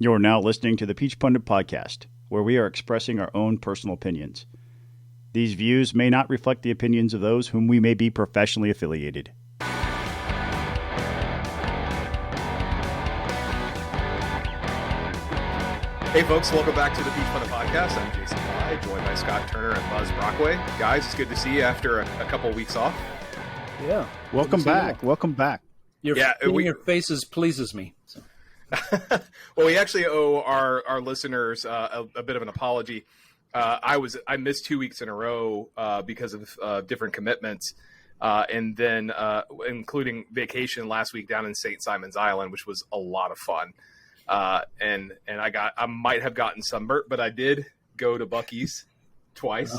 You're now listening to the Peach Pundit Podcast, where we are expressing our own personal opinions. These views may not reflect the opinions of those whom we may be professionally affiliated. Hey folks, welcome back to the Peach Pundit Podcast. I'm Jason Fly, joined by Scott Turner and Buzz Brockway. Guys, it's good to see you after a couple of weeks off. Yeah. Welcome back. Welcome back. Your faces pleases me. So. Well, we actually owe our listeners a bit of an apology. I missed 2 weeks in a row because of different commitments, and then including vacation last week down in St. Simon's Island, which was a lot of fun. And I might have gotten sunburnt, but I did go to Buc-ee's twice.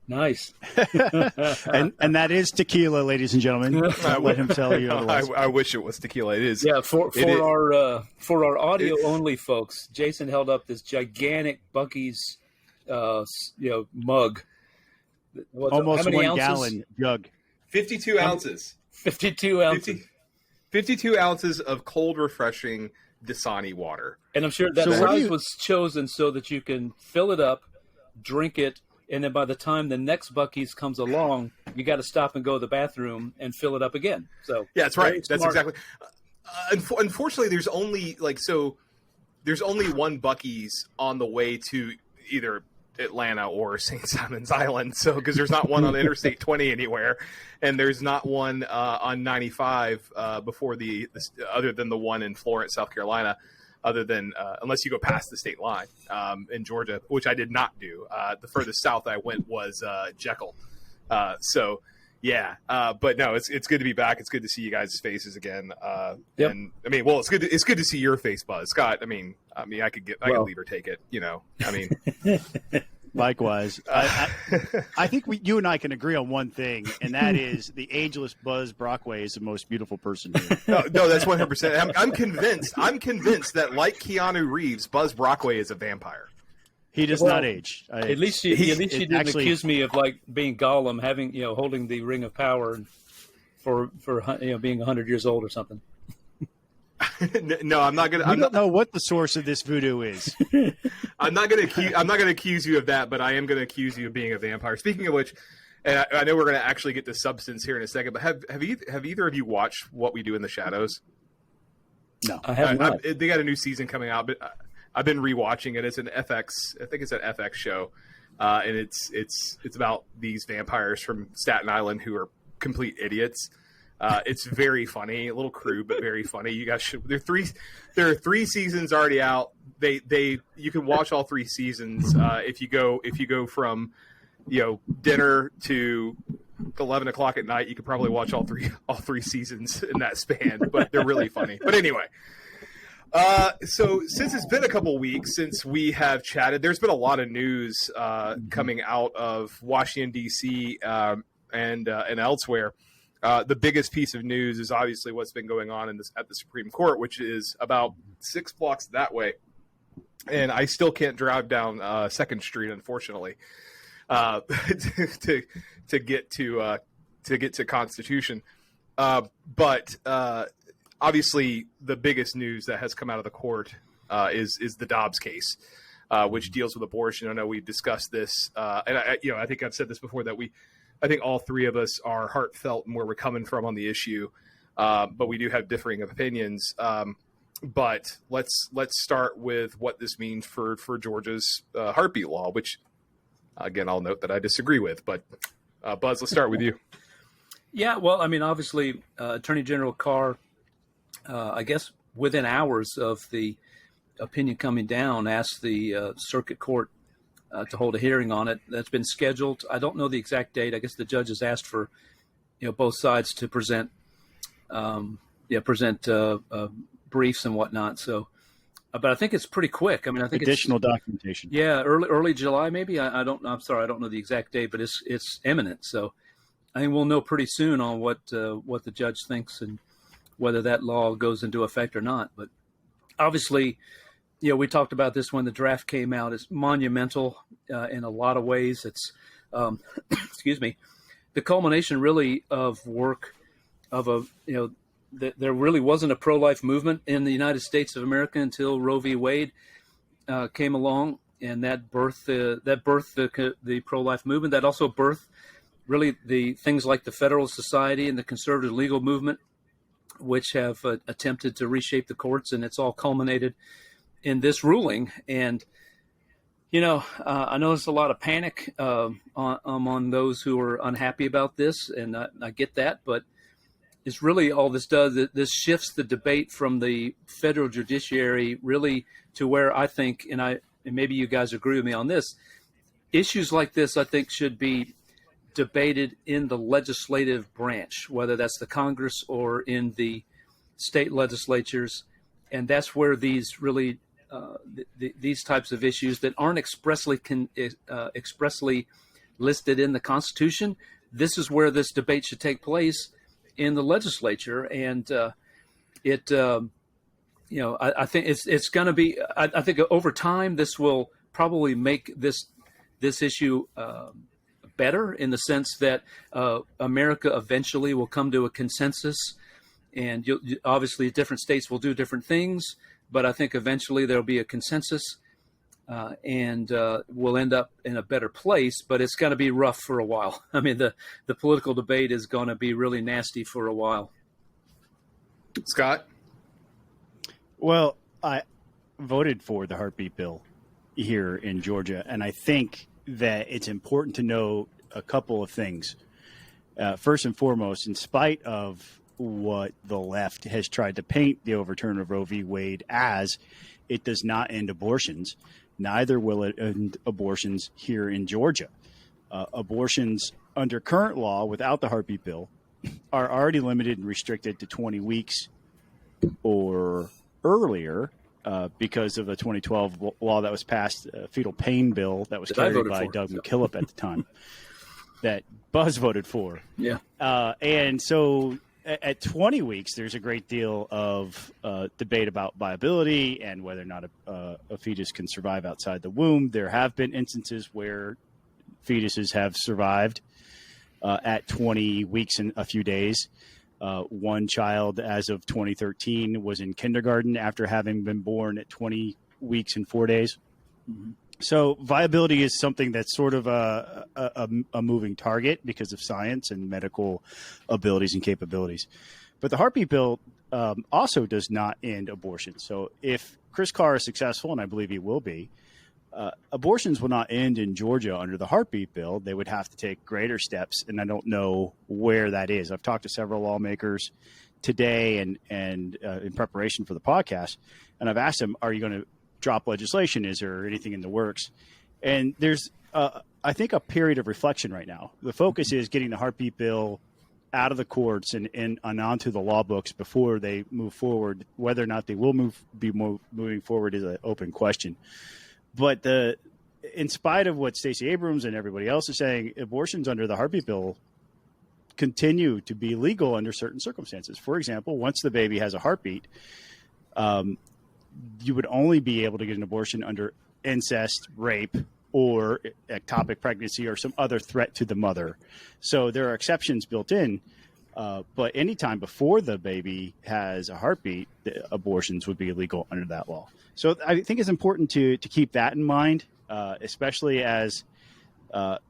Nice. and that is tequila, ladies and gentlemen. Don't let him tell you otherwise. I wish it was tequila. It is. Yeah, for our audio only folks, Jason held up this gigantic Buc-ee's mug. Almost 1 gallon jug. 52 ounces. 52 ounces. 52 ounces of cold, refreshing Dasani water. And I'm sure that size was chosen so that you can fill it up, drink it, and then by the time the next Buc-ee's comes along, you got to stop and go to the bathroom and fill it up again. So yeah, that's right. That's exactly. Unfortunately, there's only one Buc-ee's on the way to either Atlanta or St. Simon's Island. So because there's not one on Interstate 20 anywhere, and there's not one on 95 before other than the one in Florence, South Carolina. Other than unless you go past the state line in Georgia, which I did not do. The furthest south I went was Jekyll. So yeah, but no, it's good to be back. It's good to see you guys' faces again. Yep. And I mean, well, it's good to see your face, Buzz. Scott, I mean, I could leave or take it. I mean. Likewise. I think you and I can agree on one thing, and that is the ageless Buzz Brockway is the most beautiful person here. No, that's 100%. I'm convinced that, like Keanu Reeves, Buzz Brockway is a vampire. He does not age. At least you didn't accuse me of like being Gollum, holding the ring of power for being 100 years old or something. No, I'm not gonna. I don't know what the source of this voodoo is. I'm not gonna accuse you of that, but I am gonna accuse you of being a vampire. Speaking of which, and I know we're gonna actually get to substance here in a second, but have either of you watched What We Do in the Shadows? No, I have not. They got a new season coming out, but I've been rewatching it. It's an FX. I think it's an FX show, and it's about these vampires from Staten Island who are complete idiots. It's very funny, a little crude, but very funny. You guys should. There are three seasons already out. You can watch all 3 seasons if you go from dinner to 11 o'clock at night. You could probably watch all three seasons in that span. But they're really funny. But anyway, so since it's been a couple weeks since we have chatted, there's been a lot of news coming out of Washington D.C. and elsewhere. The biggest piece of news is obviously what's been going on at the Supreme Court, which is about 6 blocks that way. And I still can't drive down 2nd Street, unfortunately, to get to Constitution. But obviously, the biggest news that has come out of the court is the Dobbs case, which deals with abortion. I know we've discussed this, and I think I've said this before that I think all 3 of us are heartfelt in where we're coming from on the issue, but we do have differing opinions. But let's start with what this means for Georgia's heartbeat law, which, again, I'll note that I disagree with. But Buzz, let's start with you. Yeah, well, I mean, obviously, Attorney General Carr, I guess within hours of the opinion coming down, asked the circuit court to hold a hearing on it. That's been scheduled. I don't know the exact date. I guess the judge has asked for, both sides to present briefs and whatnot. So, but I think it's pretty quick. I mean, I think additional documentation. Yeah, early July maybe. I'm sorry, I don't know the exact date, but it's imminent. So, I think we'll know pretty soon on what the judge thinks and whether that law goes into effect or not. But obviously, we talked about this when the draft came out. It's monumental in a lot of ways. It's, excuse me, the culmination really of work of there really wasn't a pro-life movement in the United States of America until Roe v. Wade came along, and that birthed the pro-life movement. That also birthed really the things like the Federalist Society and the conservative legal movement, which have attempted to reshape the courts, and it's all culminated in this ruling. And I know there's a lot of panic among those who are unhappy about this, and I get that, but it's really all this does. This shifts the debate from the federal judiciary really to where I think, and maybe you guys agree with me on this, issues like this I think should be debated in the legislative branch, whether that's the Congress or in the state legislatures, and that's where these really these types of issues that aren't expressly listed in the Constitution, this is where this debate should take place in the legislature. And I think it's going to be. I think over time this will probably make this issue better, in the sense that America eventually will come to a consensus, and obviously different states will do different things. But I think eventually there'll be a consensus, and we'll end up in a better place. But it's going to be rough for a while. I mean, the political debate is going to be really nasty for a while. Scott? Well, I voted for the heartbeat bill here in Georgia, and I think that it's important to know a couple of things. First and foremost, in spite of what the left has tried to paint the overturn of Roe v. Wade as, it does not end abortions. Neither will it end abortions here in Georgia. Abortions under current law without the heartbeat bill are already limited and restricted to 20 weeks or earlier because of the 2012 law that was passed, a fetal pain bill that was carried by Doug McKillop at the time, that Buzz voted for. Yeah. And so at 20 weeks, there's a great deal of debate about viability and whether or not a fetus can survive outside the womb. There have been instances where fetuses have survived at 20 weeks and a few days. One child, as of 2013, was in kindergarten after having been born at 20 weeks and 4 days. Mm-hmm. So viability is something that's sort of a moving target because of science and medical abilities and capabilities. But the heartbeat bill also does not end abortion. So if Chris Carr is successful, and I believe he will be, abortions will not end in Georgia under the heartbeat bill. They would have to take greater steps, and I don't know where that is. I've talked to several lawmakers today and in preparation for the podcast, and I've asked them, are you going to drop legislation? Is there anything in the works? And there's, I think, a period of reflection right now. The focus is getting the heartbeat bill out of the courts and onto the law books before they move forward. Whether or not they will moving forward is an open question. But in spite of what Stacey Abrams and everybody else is saying, abortions under the heartbeat bill continue to be legal under certain circumstances. For example, once the baby has a heartbeat, you would only be able to get an abortion under incest, rape, or ectopic pregnancy or some other threat to the mother. So there are exceptions built in, but anytime before the baby has a heartbeat, the abortions would be illegal under that law. So I think it's important to keep that in mind, especially as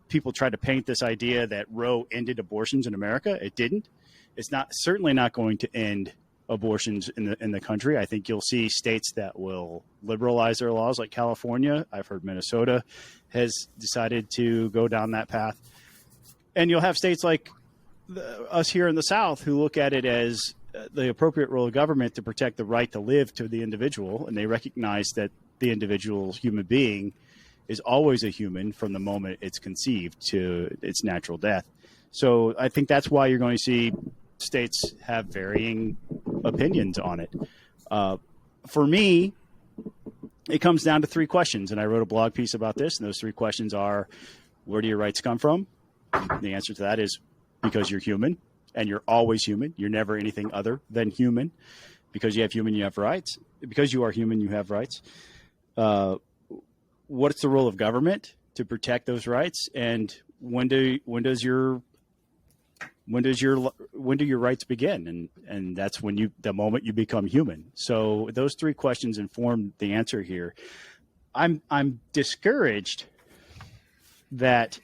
people try to paint this idea that Roe ended abortions in America. It didn't. It's certainly not going to end abortions in the country. I think you'll see states that will liberalize their laws, like California. I've heard Minnesota has decided to go down that path. And you'll have states like us here in the South who look at it as the appropriate role of government to protect the right to live to the individual. And they recognize that the individual human being is always a human from the moment it's conceived to its natural death. So I think that's why you're going to see states have varying opinions on it. For me, it comes down to three questions, and I wrote a blog piece about this, and those three questions are, where do your rights come from? The answer to that is because you're human, and you're always human. You're never anything other than human. Because you have human, you have rights. Because you are human, you have rights. What's the role of government to protect those rights? And when does your When do your rights begin? And that's the moment you become human. So those three questions inform the answer here. I'm discouraged that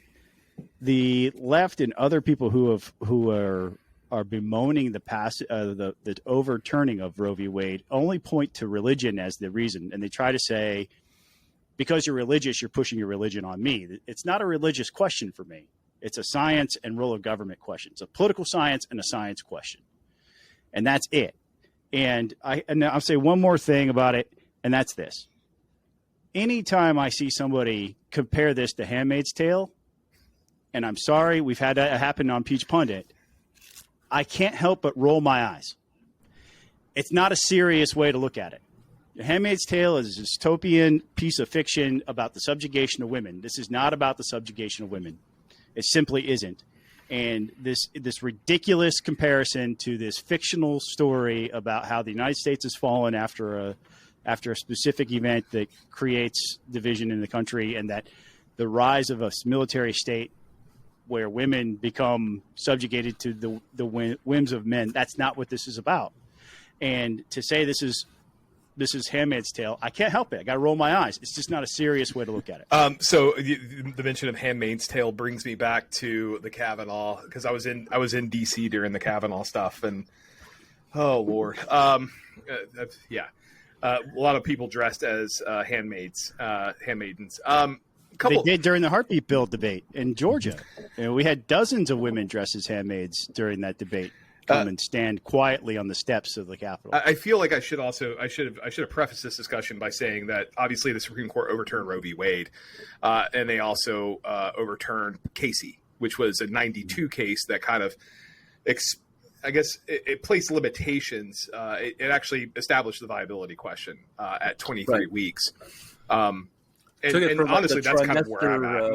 the left and other people who are bemoaning the overturning of Roe v. Wade only point to religion as the reason, and they try to say, because you're religious, you're pushing your religion on me. It's not a religious question for me. It's a science and role of government question. It's a political science and a science question, and that's it. And I'll say one more thing about it, and that's this. Anytime I see somebody compare this to Handmaid's Tale, and I'm sorry, we've had that happen on Peach Pundit, I can't help but roll my eyes. It's not a serious way to look at it. The Handmaid's Tale is a dystopian piece of fiction about the subjugation of women. This is not about the subjugation of women. It simply isn't. And this ridiculous comparison to this fictional story about how the United States has fallen after a specific event that creates division in the country, and that the rise of a military state where women become subjugated to the whims of men, that's not what this is about. And to say this is Handmaid's Tale, I can't help it. I got to roll my eyes. It's just not a serious way to look at it. So the mention of Handmaid's Tale brings me back to the Kavanaugh, because I was in D.C. during the Kavanaugh stuff, and oh Lord, yeah, a lot of people dressed as handmaidens. They did during the heartbeat bill debate in Georgia. We had dozens of women dressed as handmaids during that debate. Come and stand quietly on the steps of the Capitol. I feel like I should have prefaced this discussion by saying that obviously the Supreme Court overturned Roe v. Wade, and they also overturned Casey, which was a '92 case that kind of, I guess, it placed limitations. It actually established the viability question at 23 weeks. And honestly, that's kind of where I'm at.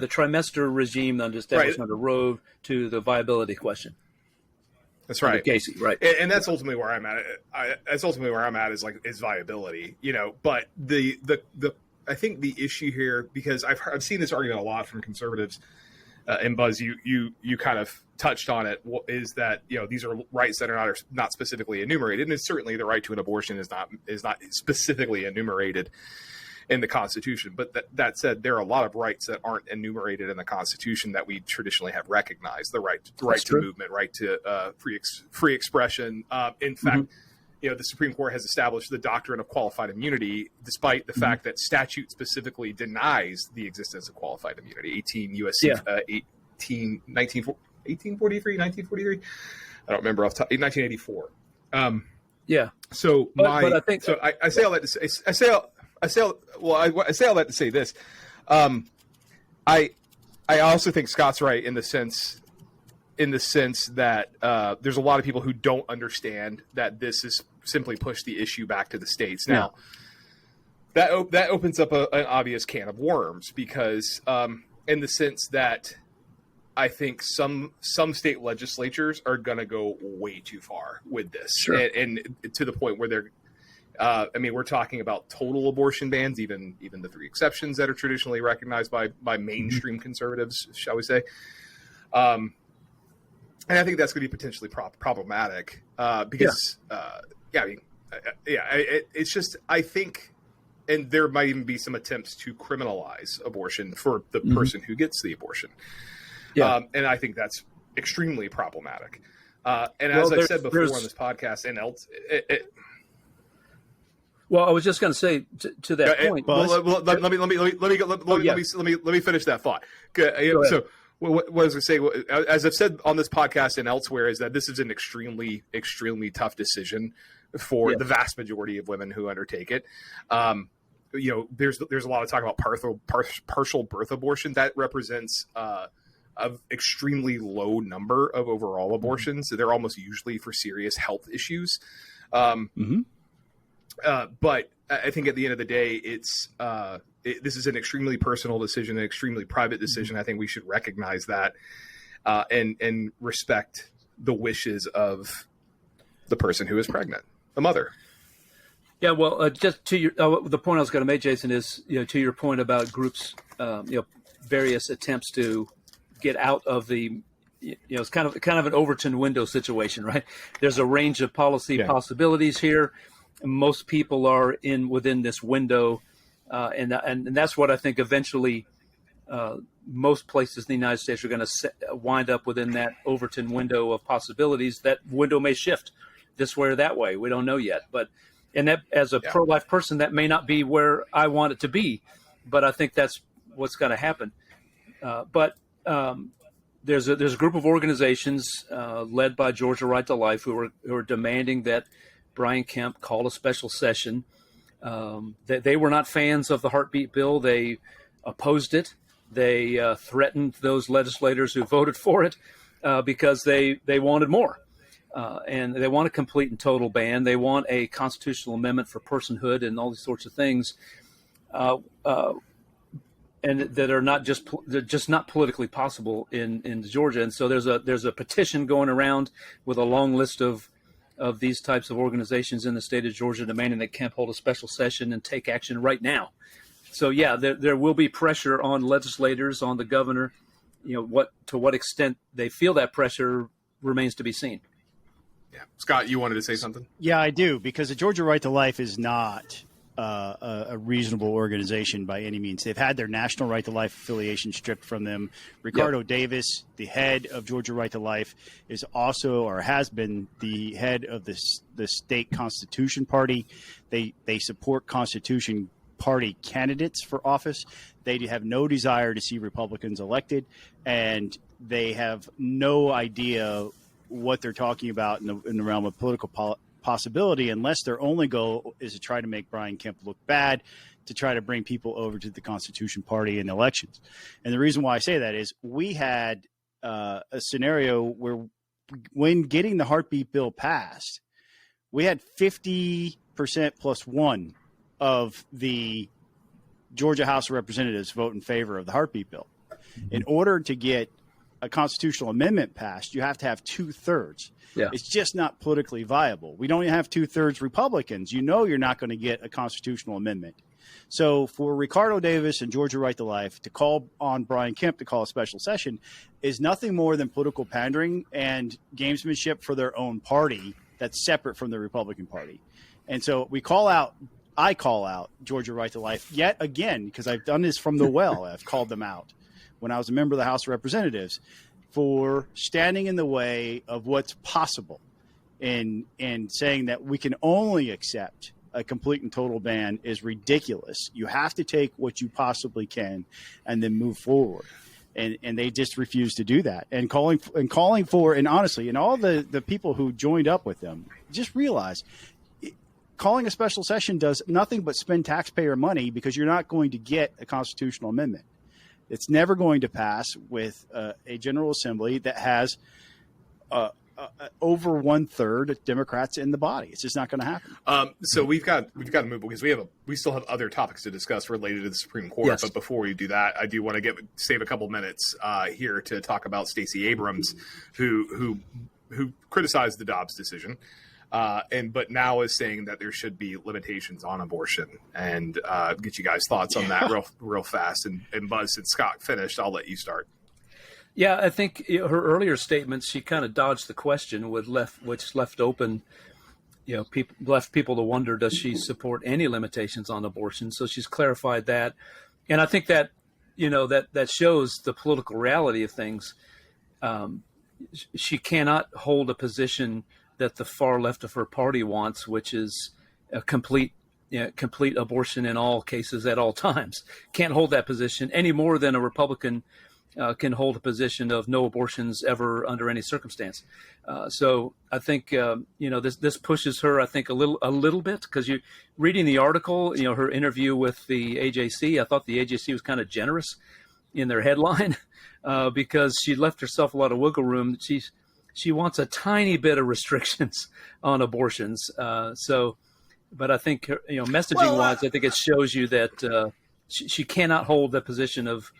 The trimester regime that established under Roe to the viability question. That's right, Casey, right, and that's ultimately where I'm at. That's ultimately where I'm at is viability, But I think the issue here, because I've seen this argument a lot from conservatives, and Buzz, you kind of touched on it, is that these are rights that are not specifically enumerated, and certainly the right to an abortion is not specifically enumerated in the Constitution. But that said, there are a lot of rights that aren't enumerated in the Constitution that we traditionally have recognized: the right to movement, right to free expression. In fact, the Supreme Court has established the doctrine of qualified immunity, despite the fact that statute specifically denies the existence of qualified immunity. 18 U.S.C. 1943. I don't remember off the top. 1984. So but I think so. I say all that to say. I say all that to say this. I also think Scott's right in the sense that there's a lot of people who don't understand that this is simply push the issue back to the states. Now, that opens up an obvious can of worms, because in the sense that I think some state legislatures are going to go way too far with this, and to the point where they're. We're talking about total abortion bans, even the three exceptions that are traditionally recognized by mainstream conservatives, shall we say. And I think that's going to be potentially problematic because, it's just, I think, and there might even be some attempts to criminalize abortion for the person who gets the abortion. And I think that's extremely problematic. As I've said before on this podcast and else, well, I was just going to say to that point. Let me finish that thought. So, what was I say? As I've said on this podcast and elsewhere, is that this is an extremely, extremely tough decision for the vast majority of women who undertake it. There's a lot of talk about partial birth abortion that represents an extremely low number of overall abortions. They're almost usually for serious health issues. But I think at the end of the day, this is an extremely personal decision, an extremely private decision. I think we should recognize that and respect the wishes of the person who is pregnant, the mother. Yeah, well, just to the point I was going to make, Jason, is to your point about groups, various attempts to get out of the it's kind of an Overton window situation, right? There's a range of policy possibilities here. Most people are within this window, and that's what I think eventually most places in the United States are going to wind up within that Overton window of possibilities. That window may shift this way or that way. We don't know yet, and that as a pro-life person, that may not be where I want it to be, but I think that's what's going to happen. There's a group of organizations led by Georgia Right to Life who are demanding that Brian Kemp call a special session. They were not fans of the heartbeat bill. They opposed it. They threatened those legislators who voted for it because they wanted more. And they want a complete and total ban. They want a constitutional amendment for personhood and all these sorts of things. And that are they're just not politically possible in Georgia. And so there's a petition going around with a long list of these types of organizations in the state of Georgia demanding that Kemp hold a special session and take action right now. So there will be pressure on legislators, on the governor. To what extent they feel that pressure remains to be seen. Yeah, Scott, you wanted to say something? Yeah, I do, because the Georgia Right to Life is not a reasonable organization by any means. They've had their National Right to Life affiliation stripped from them. Ricardo Davis, the head of Georgia Right to Life, is also or has been the head of the state Constitution Party. They support Constitution Party candidates for office. They have no desire to see Republicans elected, and they have no idea what they're talking about in the realm of political possibility, unless their only goal is to try to make Brian Kemp look bad, to try to bring people over to the Constitution Party in elections. And the reason why I say that is we had a scenario where when getting the heartbeat bill passed, we had 50% plus one of the Georgia House of Representatives vote in favor of the heartbeat bill. In order to get a constitutional amendment passed, you have to have 2/3. Yeah. It's just not politically viable. We don't even have 2/3 Republicans. You're not going to get a constitutional amendment. So for Ricardo Davis and Georgia Right to Life to call on Brian Kemp to call a special session is nothing more than political pandering and gamesmanship for their own party that's separate from the Republican Party. And so I call out Georgia Right to Life yet again, because I've done this from the well. I've called them out when I was a member of the House of Representatives for standing in the way of what's possible and saying that we can only accept a complete and total ban is ridiculous. You have to take what you possibly can and then move forward. And they just refuse to do that. And calling for, and honestly, and all the people who joined up with them, just realize calling a special session does nothing but spend taxpayer money, because you're not going to get a constitutional amendment. It's never going to pass with a General Assembly that has over 1/3 of Democrats in the body. It's just not going to happen. So we've got to move, because we still have other topics to discuss related to the Supreme Court. Yes. But before we do that, I do want to save a couple minutes here to talk about Stacey Abrams, who criticized the Dobbs decision. But now is saying that there should be limitations on abortion, and get you guys' thoughts on that real fast. And Buzz, since Scott finished, I'll let you start. Yeah, I think her earlier statements, she kind of dodged the question which left open, left people to wonder, does she support any limitations on abortion? So she's clarified that, and I think that that shows the political reality of things. She cannot hold a position that the far left of her party wants, which is a complete abortion in all cases at all times. Can't hold that position any more than a Republican can hold a position of no abortions ever under any circumstance. So I think this pushes her, I think, a little bit, because you reading the article, her interview with the AJC. I thought the AJC was kind of generous in their headline because she left herself a lot of wiggle room. She wants a tiny bit of restrictions on abortions. But I think messaging wise, I think it shows you that she cannot hold the position of.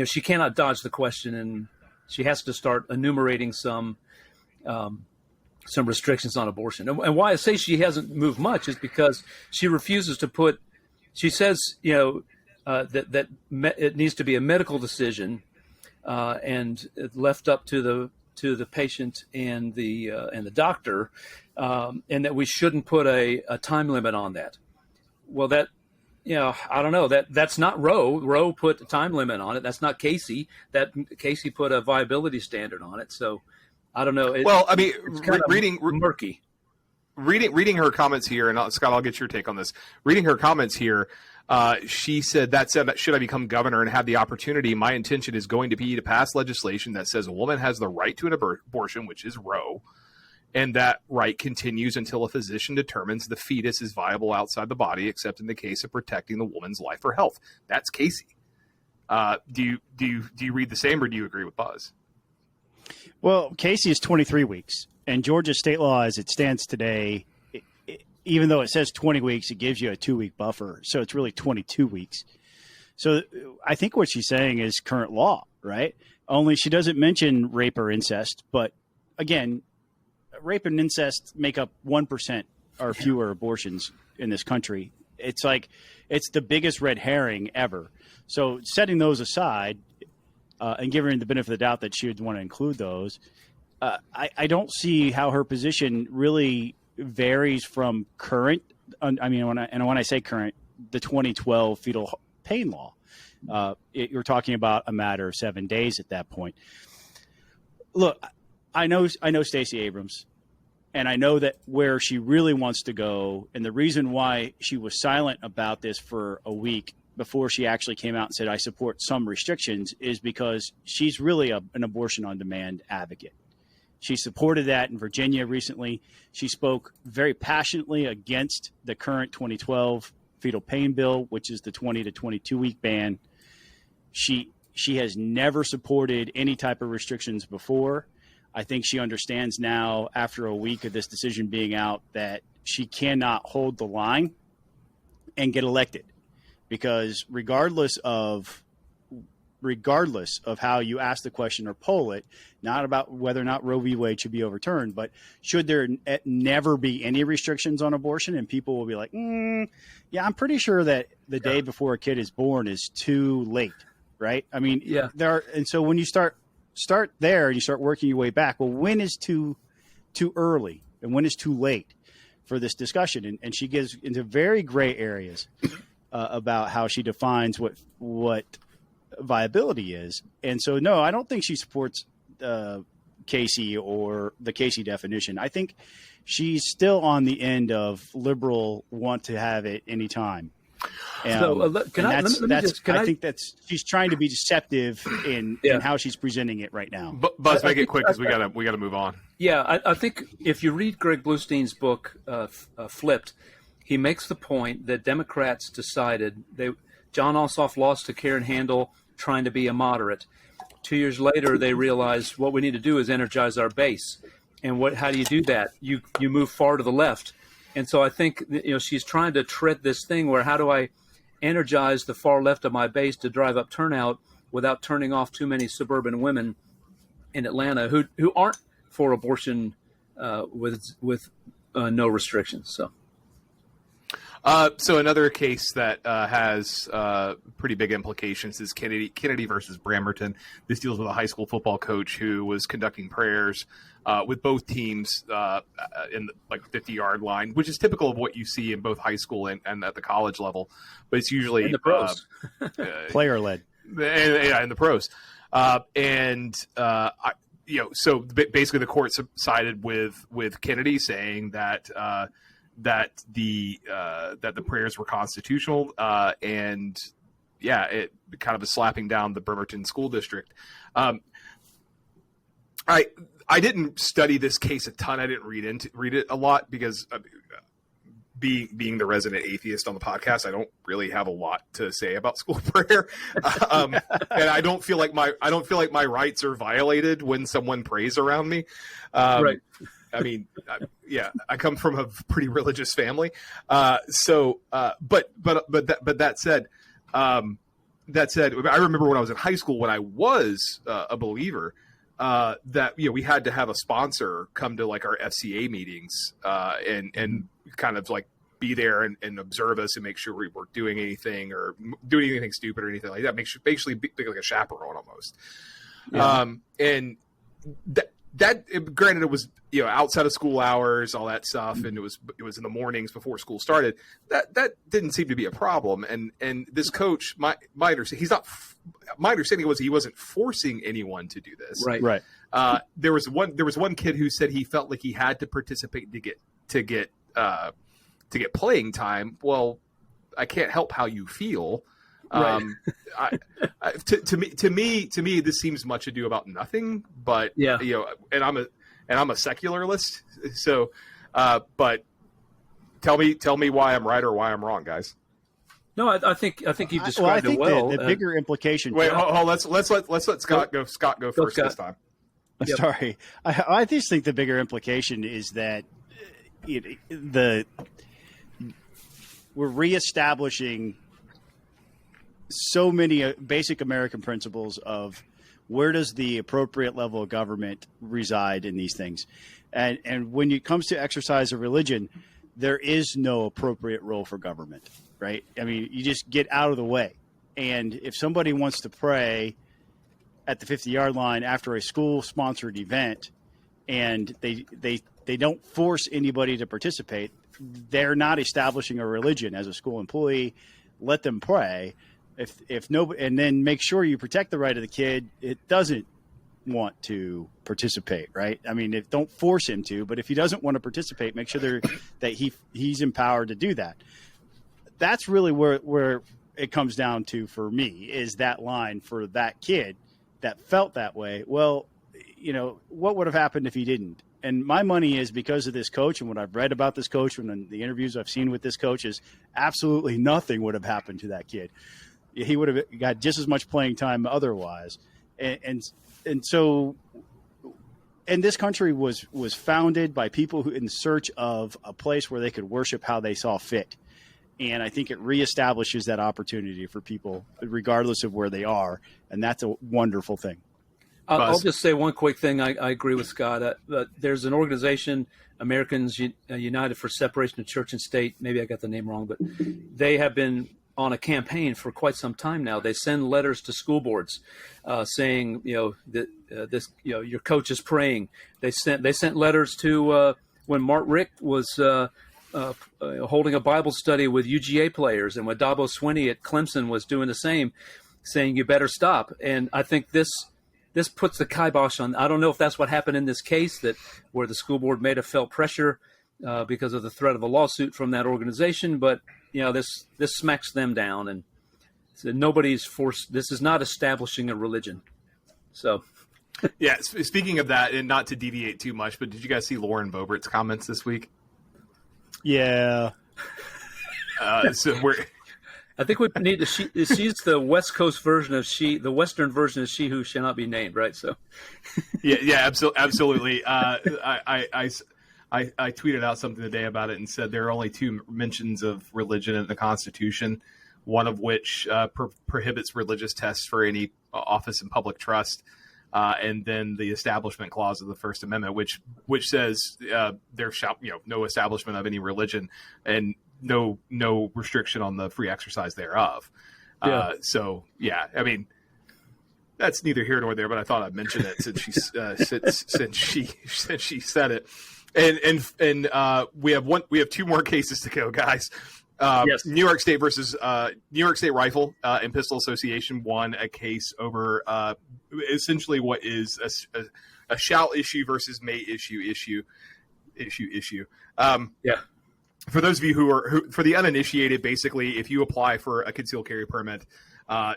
She cannot dodge the question, and she has to start enumerating some restrictions on abortion. And why I say she hasn't moved much is because she refuses to put. She says, that it needs to be a medical decision, and left up to the patient and the doctor, and that we shouldn't put a time limit on that. Well, that, I don't know, that's not Roe. Roe put a time limit on it. That's not Casey. That Casey put a viability standard on it. So I don't know. It's kind of murky. Reading her comments here, and Scott, I'll get your take on this. Reading her comments here, she said, that said, should I become governor and have the opportunity, my intention is going to be to pass legislation that says a woman has the right to an abortion, which is Roe, and that right continues until a physician determines the fetus is viable outside the body, except in the case of protecting the woman's life or health. That's Casey. Do you read the same, or do you agree with Buzz? Well, Casey is 23 weeks, and Georgia state law, as it stands today, even though it says 20 weeks, it gives you a 2-week buffer. So it's really 22 weeks. So I think what she's saying is current law, right? Only she doesn't mention rape or incest. But again, rape and incest make up 1% or fewer abortions in this country. It's like, it's the biggest red herring ever. So setting those aside and giving her the benefit of the doubt that she would want to include those, I don't see how her position really varies from current. I mean, when I say current, the 2012 fetal pain law. You're talking about a matter of 7 days at that point. Look, I know Stacey Abrams, and I know that where she really wants to go, and the reason why she was silent about this for a week before she actually came out and said, I support some restrictions, is because she's really an abortion on demand advocate. She supported that in Virginia recently. She spoke very passionately against the current 2012 fetal pain bill, which is the 20 to 22 week ban. She has never supported any type of restrictions before. I think she understands now, after a week of this decision being out, that she cannot hold the line and get elected, because regardless of how you ask the question or poll it, not about whether or not Roe v. Wade should be overturned, but should there never be any restrictions on abortion? And people will be like, yeah, I'm pretty sure that the day before a kid is born is too late, right? I mean, and so when you start there and you start working your way back, well, when is too early and when is too late for this discussion? And she gets into very gray areas about how she defines what viability is. And so, no, I don't think she supports Casey or the Casey definition. I think she's still on the end of liberal want to have it anytime. I think that's she's trying to be deceptive in how she's presenting it right now. Buzz, make it quick because we gotta move on. Yeah, I think if you read Greg Bluestein's book, Flipped, he makes the point that Democrats decided John Ossoff lost to Karen Handel trying to be a moderate. 2 years later, they realized what we need to do is energize our base. And how do you do that? You move far to the left. And so I think she's trying to tread this thing where, how do I energize the far left of my base to drive up turnout without turning off too many suburban women in Atlanta who aren't for abortion with no restrictions. So another case that has pretty big implications is Kennedy versus Bramerton. This deals with a high school football coach who was conducting prayers with both teams in the 50-yard line, which is typical of what you see in both high school and at the college level. But it's usually in the pros, player-led. In the pros. So basically the court sided with Kennedy, saying that the prayers were constitutional, and it kind of a slapping down the Bremerton school district. I didn't study this case a ton. I didn't read it a lot because being the resident atheist on the podcast, I don't really have a lot to say about school prayer, and I don't feel like my rights are violated when someone prays around me. Right. I mean, I come from a pretty religious family. But that said, I remember when I was in high school, when I was a believer, that we had to have a sponsor come to like our FCA meetings and kind of like be there and observe us and make sure we weren't doing anything or doing anything stupid or anything like that. Basically be like a chaperone almost. And that granted, it was outside of school hours, all that stuff, and it was in the mornings before school started. That didn't seem to be a problem. And this coach, my understanding was he wasn't forcing anyone to do this. Right. There was one kid who said he felt like he had to participate to get playing time. Well, I can't help how you feel. Right. To me, this seems much ado about nothing. But and I'm a secularist. So, but tell me why I'm right or why I'm wrong, guys. No, I think you described it well. The bigger implication. Wait, let's let Scott go. Scott go first this time. Yep. Sorry, I just think the bigger implication is that we're reestablishing so many basic American principles of where does the appropriate level of government reside in these things, and when it comes to exercise of religion, there is no appropriate role for government, right? I mean, you just get out of the way, and if somebody wants to pray at the 50-yard line after a school-sponsored event, and they don't force anybody to participate, they're not establishing a religion as a school employee. Let them pray. If nobody, and then make sure you protect the right of the kid. It doesn't want to participate, right? I mean, don't force him to, but if he doesn't want to participate, make sure that he's empowered to do that. That's really where it comes down to for me, is that line for that kid that felt that way. Well, what would have happened if he didn't? And my money is because of this coach and what I've read about this coach and the interviews I've seen with this coach is absolutely nothing would have happened to that kid. He would have got just as much playing time otherwise. And so, and this country was founded by people who in search of a place where they could worship how they saw fit. And I think it reestablishes that opportunity for people regardless of where they are. And that's a wonderful thing. I'll just say one quick thing. I agree with Scott. There's an organization, Americans United for Separation of Church and State. Maybe I got the name wrong, but they have been on a campaign for quite some time now. They send letters to school boards saying, this, your coach is praying. They sent letters to when Mark Richt was holding a Bible study with UGA players, and when Dabo Swinney at Clemson was doing the same, saying you better stop. And I think this puts the kibosh on. I don't know if that's what happened in this case, that where the school board may have felt pressure because of the threat of a lawsuit from that organization, but this smacks them down, and so nobody's forced. This is not establishing a religion. So, yeah. Speaking of that, and not to deviate too much, but did you guys see Lauren Boebert's comments this week? Yeah. I think we need to. She's the West Coast version of the Western version of she who shall not be named, right? So, yeah, absolutely. I tweeted out something today about it and said there are only two mentions of religion in the Constitution, one of which prohibits religious tests for any office in public trust, and then the Establishment Clause of the First Amendment, which says there shall no establishment of any religion and no restriction on the free exercise thereof. Yeah. So yeah, I mean, that's neither here nor there, but I thought I'd mention it since she said it. And we have two more cases to go, guys. Yes. New York State versus New York State Rifle and Pistol Association won a case over essentially what is a shall issue versus may issue. Yeah. For those of you who for the uninitiated, basically, if you apply for a concealed carry permit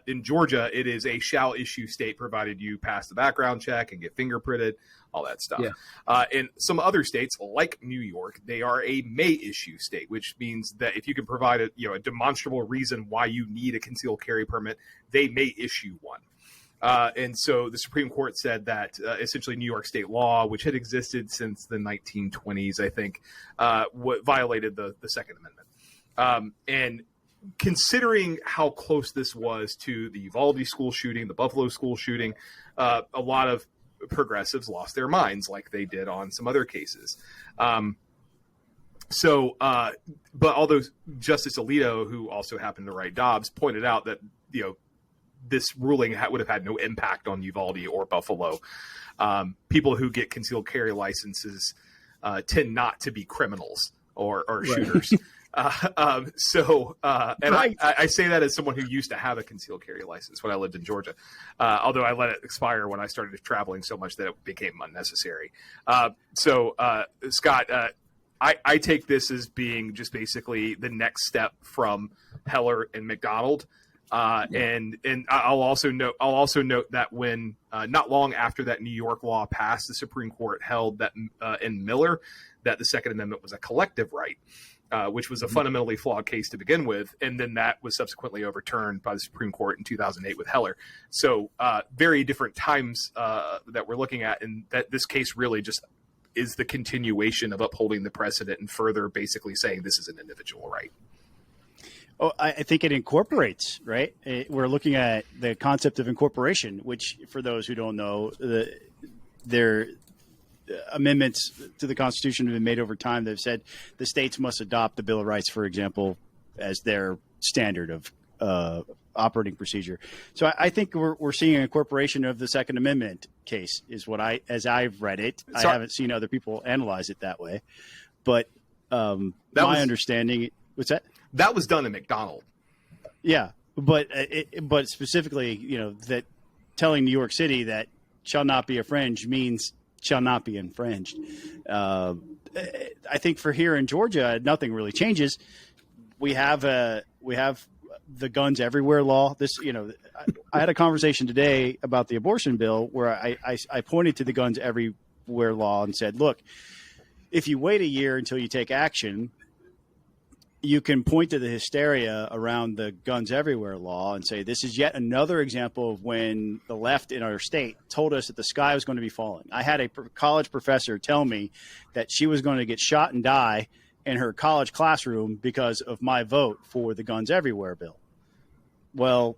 in Georgia, it is a shall issue state, provided you pass the background check and get fingerprinted, all that stuff. Yeah. In some other states, like New York, they are a may issue state, which means that if you can provide a demonstrable reason why you need a concealed carry permit, they may issue one. And so the Supreme Court said that essentially New York state law, which had existed since the 1920s, I think, violated the Second Amendment. And considering how close this was to the Uvalde school shooting, the Buffalo school shooting, a lot of progressives lost their minds, like they did on some other cases. But although Justice Alito, who also happened to write Dobbs, pointed out that this ruling would have had no impact on Uvalde or Buffalo. People who get concealed carry licenses tend not to be criminals or shooters. And Right. I say that as someone who used to have a concealed carry license when I lived in Georgia, although I let it expire when I started traveling so much that it became unnecessary. Scott, I take this as being just basically the next step from Heller and McDonald. And I'll also note that when not long after that New York law passed, the Supreme Court held that in Miller that the Second Amendment was a collective right, which was a fundamentally flawed case to begin with, and then that was subsequently overturned by the Supreme Court in 2008 with Heller. So very different times that we're looking at, and that this case really just is the continuation of upholding the precedent and further basically saying this is an individual right. Oh, I think it incorporates, right? We're looking at the concept of incorporation, which, for those who don't know, their amendments to the Constitution have been made over time. They've said the states must adopt the Bill of Rights, for example, as their standard of operating procedure. So I think we're seeing an incorporation of the Second Amendment case, is what as I've read it. I haven't seen other people analyze it that way, but understanding. What's that? That was done in McDonald. Yeah, but specifically, that telling New York City that shall not be infringed means shall not be infringed. I think for here in Georgia, nothing really changes. We have the guns everywhere law. I had a conversation today about the abortion bill where I pointed to the guns everywhere law and said, look, if you wait a year until you take action, you can point to the hysteria around the guns everywhere law and say, this is yet another example of when the left in our state told us that the sky was going to be falling. I had a college professor tell me that she was going to get shot and die in her college classroom because of my vote for the guns everywhere bill. Well,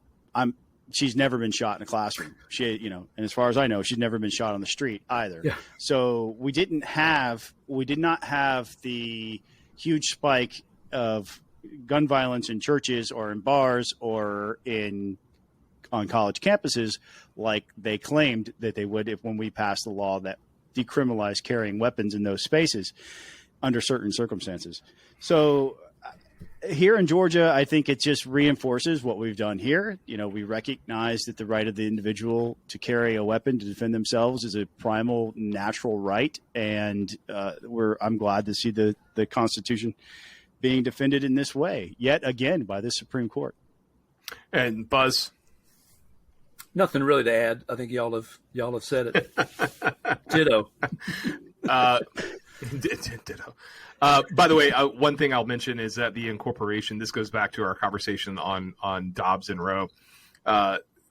she's never been shot in a classroom. And as far as I know, she's never been shot on the street either. Yeah. So we did not have the huge spike of gun violence in churches or in bars or on college campuses like they claimed that they would when we passed the law that decriminalized carrying weapons in those spaces under certain circumstances. So here in Georgia, I think it just reinforces what we've done here. We recognize that the right of the individual to carry a weapon to defend themselves is a primal natural right, and I'm glad to see the Constitution being defended in this way, yet again, by the Supreme Court. And Buzz? Nothing really to add. I think y'all have said it. Ditto. Ditto. By the way, one thing I'll mention is that the incorporation, this goes back to our conversation on Dobbs and Roe.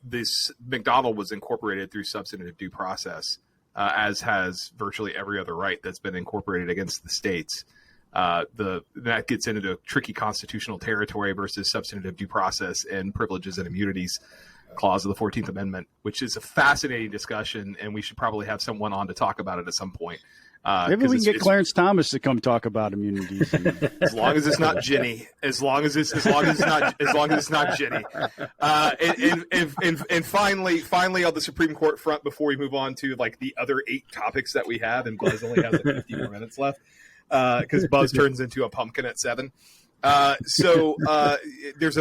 This McDonald was incorporated through substantive due process, as has virtually every other right that's been incorporated against the states. That gets into tricky constitutional territory versus substantive due process and privileges and immunities clause of the 14th Amendment, which is a fascinating discussion, and we should probably have someone on to talk about it at some point. Maybe we can get Clarence Thomas to come talk about immunities. As long as it's not Ginny. As long as it's not Ginny. And finally on the Supreme Court front, before we move on to like the other 8 topics that we have, and Buzz only has like 50 more minutes left. Because Buzz turns into a pumpkin at 7. There's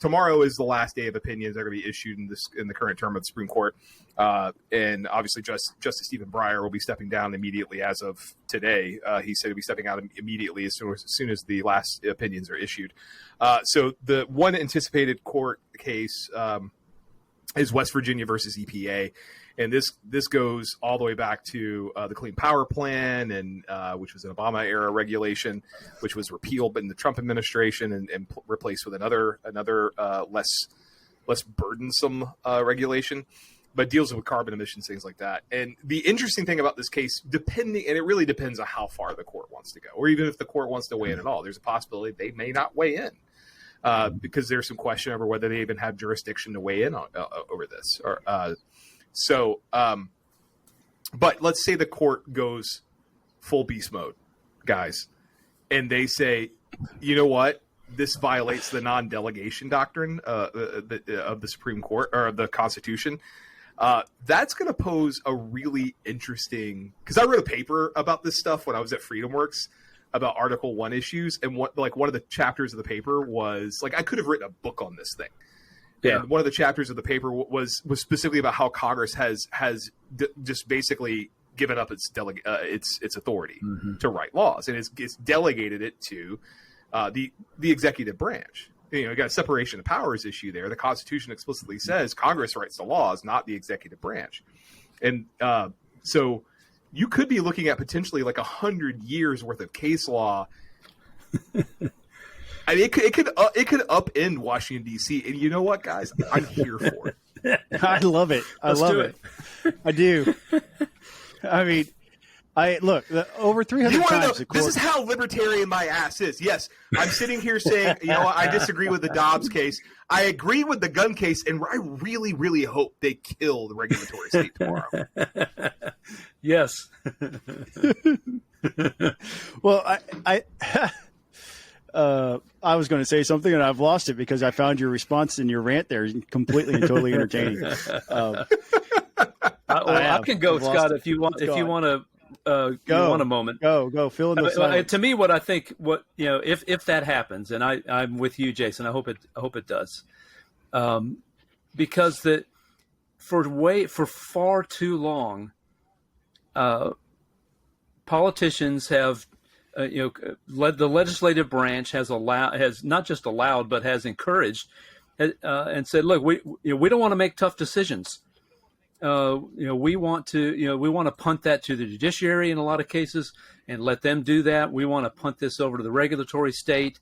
tomorrow is the last day of opinions that are going to be issued in the current term of the Supreme Court, and obviously Justice Stephen Breyer will be stepping down immediately as of today. He said he'll be stepping out immediately as soon as the last opinions are issued. So the one anticipated court case is West Virginia versus EPA. And this goes all the way back to the Clean Power Plan, and which was an Obama era regulation, which was repealed in the Trump administration and replaced with another less burdensome regulation, but deals with carbon emissions, things like that. And the interesting thing about this case, and it really depends on how far the court wants to go, or even if the court wants to weigh in at all. There's a possibility they may not weigh in. Because there's some question over whether they even have jurisdiction to weigh in over this. But let's say the court goes full beast mode, guys, and they say, you know what, this violates the non-delegation doctrine of the Supreme Court or the Constitution, that's going to pose a really interesting, because I wrote a paper about this stuff when I was at FreedomWorks about Article 1 issues, and one of the chapters of the paper was like, I could have written a book on this thing. Yeah. And one of the chapters of the paper was specifically about how Congress has just basically given up its authority to write laws, and it's delegated it to the executive branch. You got a separation of powers issue there. The Constitution explicitly says Congress writes the laws, not the executive branch, and so you could be looking at potentially like 100 years worth of case law. I mean, it could upend Washington D.C. And you know what, guys? I'm here for it. I love it. I love it. I do. I mean, over 300 times. The court... This is how libertarian my ass is. Yes, I'm sitting here saying, I disagree with the Dobbs case. I agree with the gun case, and I really, really hope they kill the regulatory state tomorrow. Yes. Well, I was going to say something and I've lost it because I found your response in your rant there completely and totally entertaining. I can go, Scott, if you want. If you want to, you want a moment. Go. Fill in the silence. To me, what I think, if that happens, and I'm with you, Jason. I hope it does, because for far too long, politicians have. The legislative branch has not just allowed, but has encouraged and said, look, we don't want to make tough decisions. We want to punt that to the judiciary in a lot of cases and let them do that. We want to punt this over to the regulatory state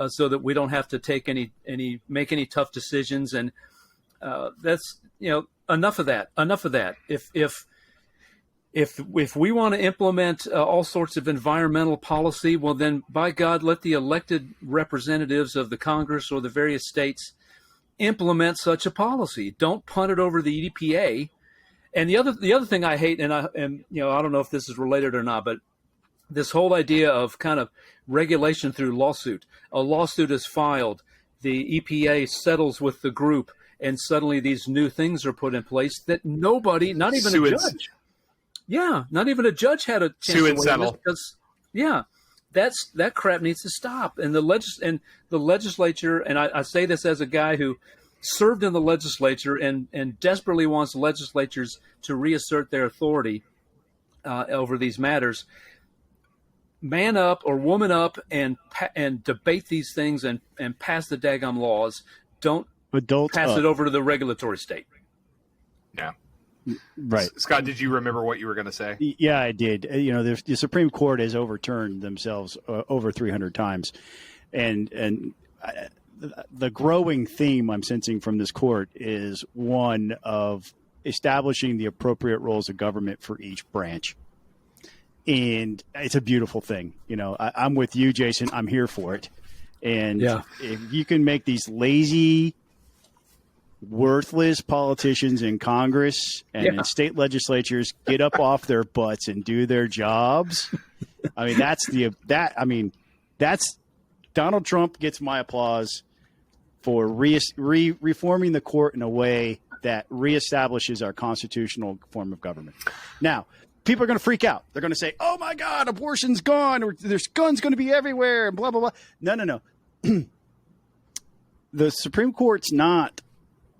so that we don't have to make any tough decisions. And that's enough of that. If we want to implement all sorts of environmental policy, well, then, by God, let the elected representatives of the Congress or the various states implement such a policy. Don't punt it over the EPA. And the other thing I hate, and I don't know if this is related or not, but this whole idea of kind of regulation through lawsuit. A lawsuit is filed, the EPA settles with the group, and suddenly these new things are put in place that nobody, not even a judge. Yeah, not even a judge had a chance to settle. Because, that crap needs to stop. And the legislature, and I say this as a guy who served in the legislature and desperately wants legislatures to reassert their authority over these matters. Man up or woman up and debate these things and pass the daggum laws. Don't pass it over to the regulatory state. Yeah. Right. Scott, did you remember what you were going to say? Yeah, I did. The Supreme Court has overturned themselves over 300 times. And the growing theme I'm sensing from this court is one of establishing the appropriate roles of government for each branch. And it's a beautiful thing. I'm with you, Jason. I'm here for it. And if you can make these lazy, worthless politicians in Congress and in state legislatures get up off their butts and do their jobs. I mean, that's Donald Trump gets my applause for reforming the court in a way that reestablishes our constitutional form of government. Now, people are going to freak out. They're going to say, "Oh my God, abortion's gone, or there's guns going to be everywhere," and blah blah blah. No. The Supreme Court's not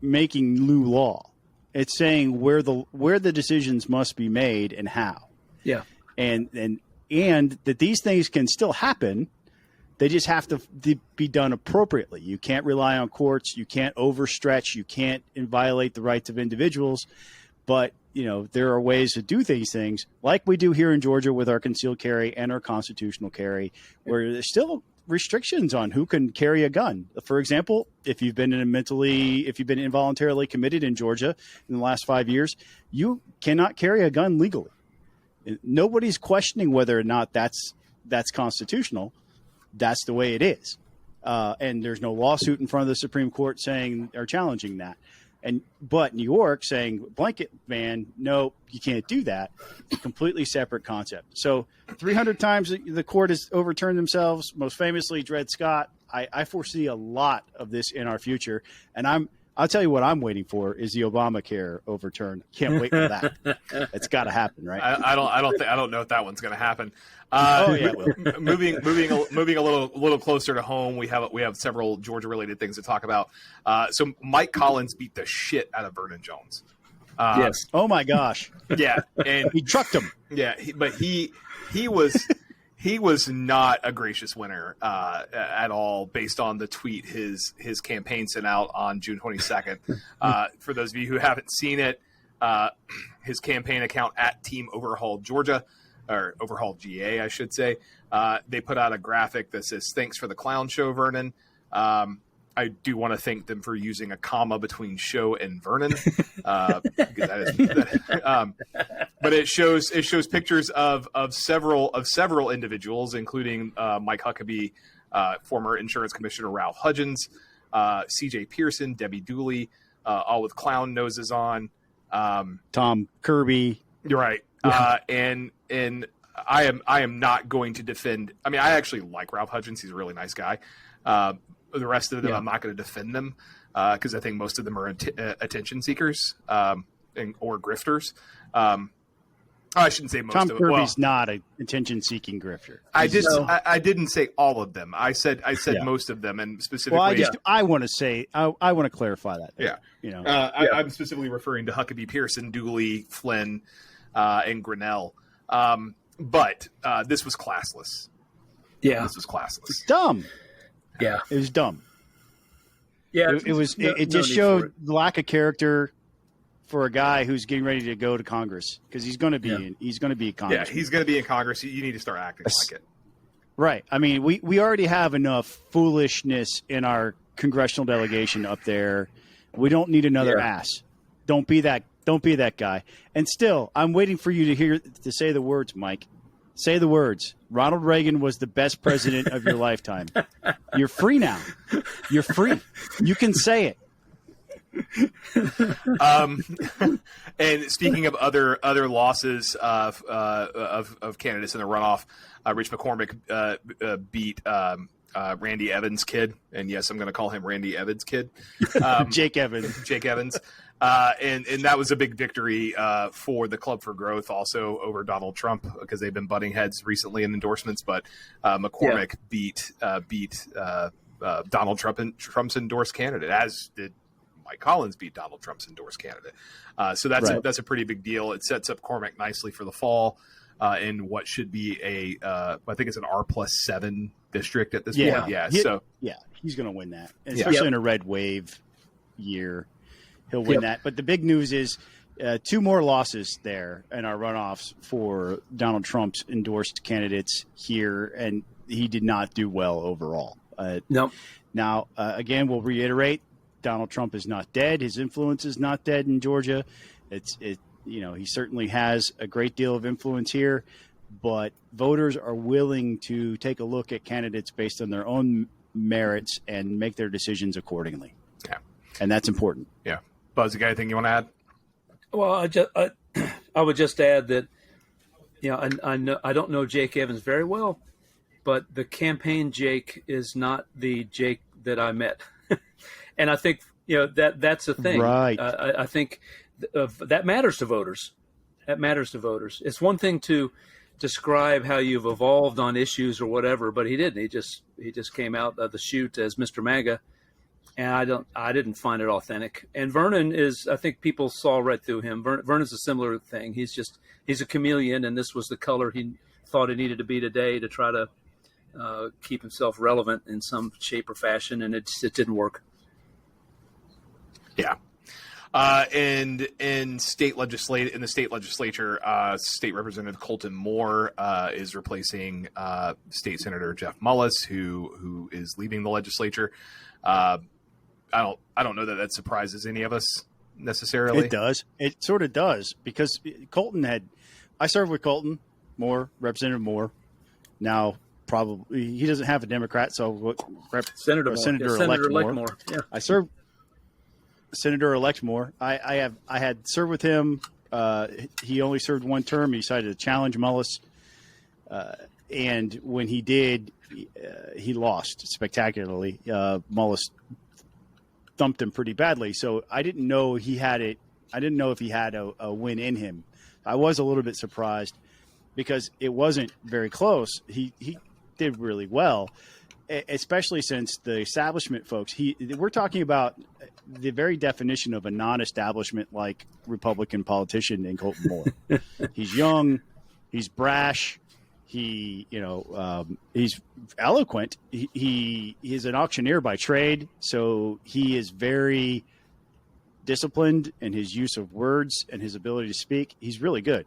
making new law. It's saying where the decisions must be made and how. Yeah. And that these things can still happen. They just have to be done appropriately. You can't rely on courts. You can't overstretch. You can't violate the rights of individuals. But, there are ways to do these things like we do here in Georgia with our concealed carry and our constitutional carry, where there's still restrictions on who can carry a gun. For example, if you've been involuntarily committed in Georgia in the last 5 years, you cannot carry a gun legally. Nobody's questioning whether or not that's constitutional. That's the way it is. And there's no lawsuit in front of the Supreme Court saying or challenging that. But New York saying blanket ban, no, you can't do that. Completely separate concept. So 300 times the court has overturned themselves, most famously Dred Scott. I foresee a lot of this in our future, and I'll tell you what I'm waiting for is the Obamacare overturned. Can't wait for that. It's got to happen, right? I don't know if that one's going to happen. Oh yeah, it will. moving a little closer to home, we have several Georgia related things to talk about. So Mike Collins beat the shit out of Vernon Jones. Yes. Oh my gosh. Yeah, and He trucked him. yeah, but he was not a gracious winner at all, based on the tweet his campaign sent out on June 22nd. For those of you who haven't seen it, his campaign account at Team Overhaul Georgia, or Overhaul GA, I should say, they put out a graphic that says, "Thanks for the clown show, Vernon." I do want to thank them for using a comma between show and Vernon, because but it shows pictures of several individuals, including Mike Huckabee, former Insurance Commissioner Ralph Hudgens, C.J. Pearson, Debbie Dooley, all with clown noses on. Tom Kirby. You're right, and I am not going to defend. I mean, I actually like Ralph Hudgens; he's a really nice guy. The rest of them, I'm not going to defend them because I think most of them are attention seekers or grifters. I shouldn't say most Tom of them. Kirby's not an attention-seeking grifter. I didn't say all of them. I said most of them, and specifically. Well, I want to say I want to clarify that. Yeah, you know, I'm specifically referring to Huckabee, Pearson, Dooley, Flynn, and Grinnell. But this was classless. Yeah, this was classless. It's dumb. Yeah, it was dumb. Yeah, it just showed lack of character for a guy who's getting ready to go to Congress, because he's going to be in Congress. Yeah, he's going to be in Congress. You need to start acting like it. Right. I mean, we already have enough foolishness in our congressional delegation up there. We don't need another ass. Don't be that guy. And still, I'm waiting for you to say the words, Mike. Say the words. Ronald Reagan was the best president of your lifetime. You're free now. You're free. You can say it. And speaking of other losses of candidates in the runoff, Rich McCormick beat Randy Evans' kid, and yes, I'm going to call him Randy Evans' kid, Jake Evans. Jake Evans, and that was a big victory for the Club for Growth, also over Donald Trump, because they've been butting heads recently in endorsements. But McCormick beat Donald Trump's endorsed candidate, as did Mike Collins beat Donald Trump's endorsed candidate. So that's a pretty big deal. It sets up Cormac nicely for the fall in what should be I think it's an R+7 district at this point. Yeah, he's going to win that, especially in a red wave year. He'll win that. But the big news is 2 more losses there in our runoffs for Donald Trump's endorsed candidates here, and he did not do well overall. No. Now, again, we'll reiterate, Donald Trump is not dead. His influence is not dead in Georgia. He certainly has a great deal of influence here, but voters are willing to take a look at candidates based on their own merits and make their decisions accordingly. Yeah. And that's important. Yeah. Buzz, you got anything you want to add? Well, I would just add that, I don't know Jake Evans very well, but the campaign Jake is not the Jake that I met. And I think, that's the thing. Right. I think that matters to voters. That matters to voters. It's one thing to describe how you've evolved on issues or whatever, but he didn't. He just came out of the chute as Mr. MAGA, and I didn't find it authentic. And Vernon is, I think people saw right through him. Vernon's a similar thing. He's a chameleon, and this was the color he thought it needed to be today to try to keep himself relevant in some shape or fashion, and it didn't work. Yeah. In the state legislature, State Representative Colton Moore is replacing State Senator Jeff Mullis, who is leaving the legislature. I don't know that surprises any of us necessarily. It does. It sort of does, because I served with Colton Moore, Representative Moore. Now, probably he doesn't have a Democrat, so Senator-elect Moore. Yeah. I served Senator-elect Moore. I had served with him. He only served one term. He decided to challenge Mullis. And when he did, he lost spectacularly. Mullis thumped him pretty badly. So I didn't know he had it. I didn't know if he had a win in him. I was a little bit surprised because it wasn't very close. He did really well, especially since the establishment folks, we're talking about the very definition of a non-establishment like Republican politician in Colton Moore. He's young, he's brash, he's eloquent. He's an auctioneer by trade, so he is very disciplined in his use of words and his ability to speak. He's really good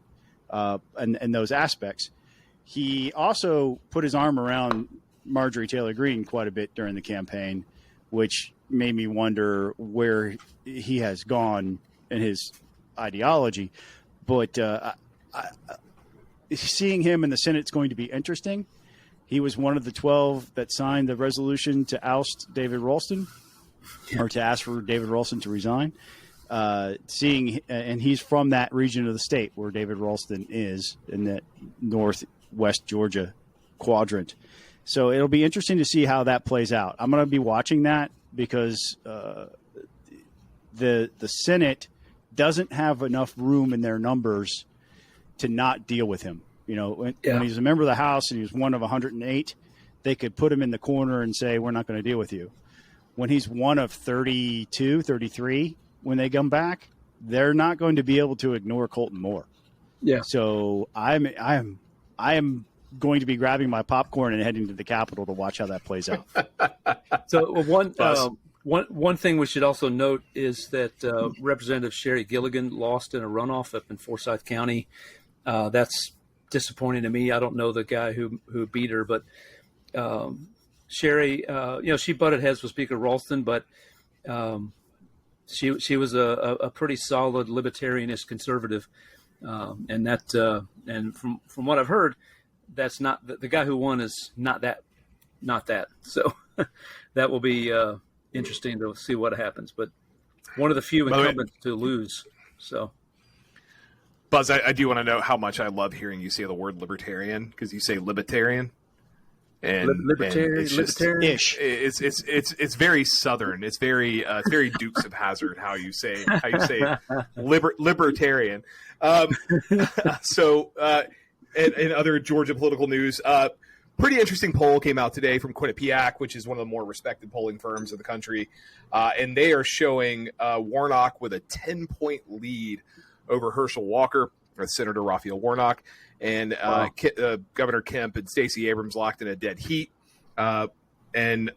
in those aspects. He also put his arm around Marjorie Taylor Greene quite a bit during the campaign, which made me wonder where he has gone in his ideology. But seeing him in the Senate is going to be interesting. He was one of the 12 that signed the resolution to oust David Ralston, or to ask for David Ralston to resign. And he's from that region of the state where David Ralston is, in the northwest Georgia quadrant. So it'll be interesting to see how that plays out. I'm going to be watching that because the Senate doesn't have enough room in their numbers to not deal with him. When he's a member of the House and he was one of 108, they could put him in the corner and say, we're not going to deal with you. When he's one of 32, 33, when they come back, they're not going to be able to ignore Colton Moore. Yeah. So I am going to be grabbing my popcorn and heading to the Capitol to watch how that plays out. So one thing we should also note is that Representative Sherry Gilligan lost in a runoff up in Forsyth County. That's disappointing to me. I don't know the guy who beat her, but Sherry, she butted heads with Speaker Ralston, but she was a pretty solid libertarianist conservative, and from what I've heard, that's not the guy who won is not that. So that will be interesting to see what happens. But one of the few incumbents to lose. So. Buzz, I do want to know how much I love hearing you say the word libertarian, because you say libertarian, and libertarian, libertarian-ish. It's very Southern. It's very Dukes of Hazzard how you say libertarian. So in other Georgia political news, pretty interesting poll came out today from Quinnipiac, which is one of the more respected polling firms in the country, and they are showing Warnock with a 10-point lead over Herschel Senator Raphael Warnock, and Governor Kemp and Stacey Abrams locked in a dead heat. And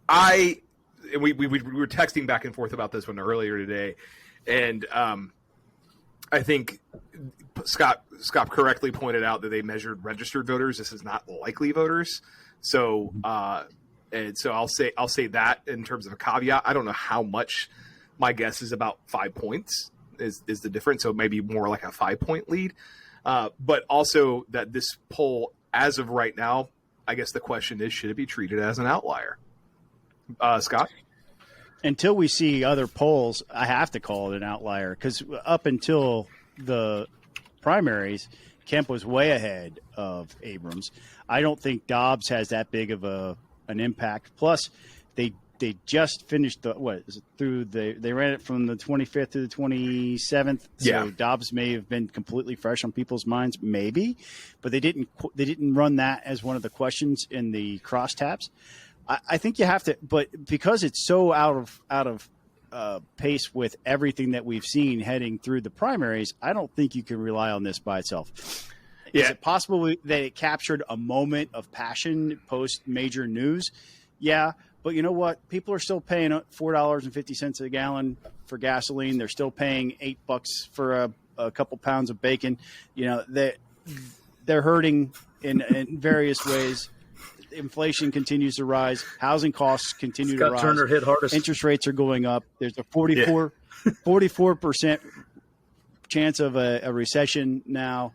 we were texting back and forth about this one earlier today, and I think Scott correctly pointed out that they measured registered voters. This is not likely voters. So and so I'll say that in terms of a caveat. I don't know how much. My guess is about 5 points is the difference. So maybe more like a 5-point lead. But also that this poll, as of right now, I guess the question is, should it be treated as an outlier? Scott? Until we see other polls, I have to call it an outlier, because up until the primaries, Kemp was way ahead of Abrams. I don't think Dobbs has that big of an impact. Plus, they just finished they ran it from the 25th to the 27th. So Dobbs may have been completely fresh on people's minds, maybe, but they didn't run that as one of the questions in the crosstabs. I think you have to, but because it's so out of pace with everything that we've seen heading through the primaries, I don't think you can rely on this by itself. Yeah. Is it possible that it captured a moment of passion post major news? Yeah. But you know what? People are still paying $4.50 a gallon for gasoline. They're still paying $8 for a couple pounds of bacon. They're hurting in various ways. Inflation continues to rise. Housing costs continue to rise. Turner hit hardest. Interest rates are going up. There's a 44% chance of a recession now,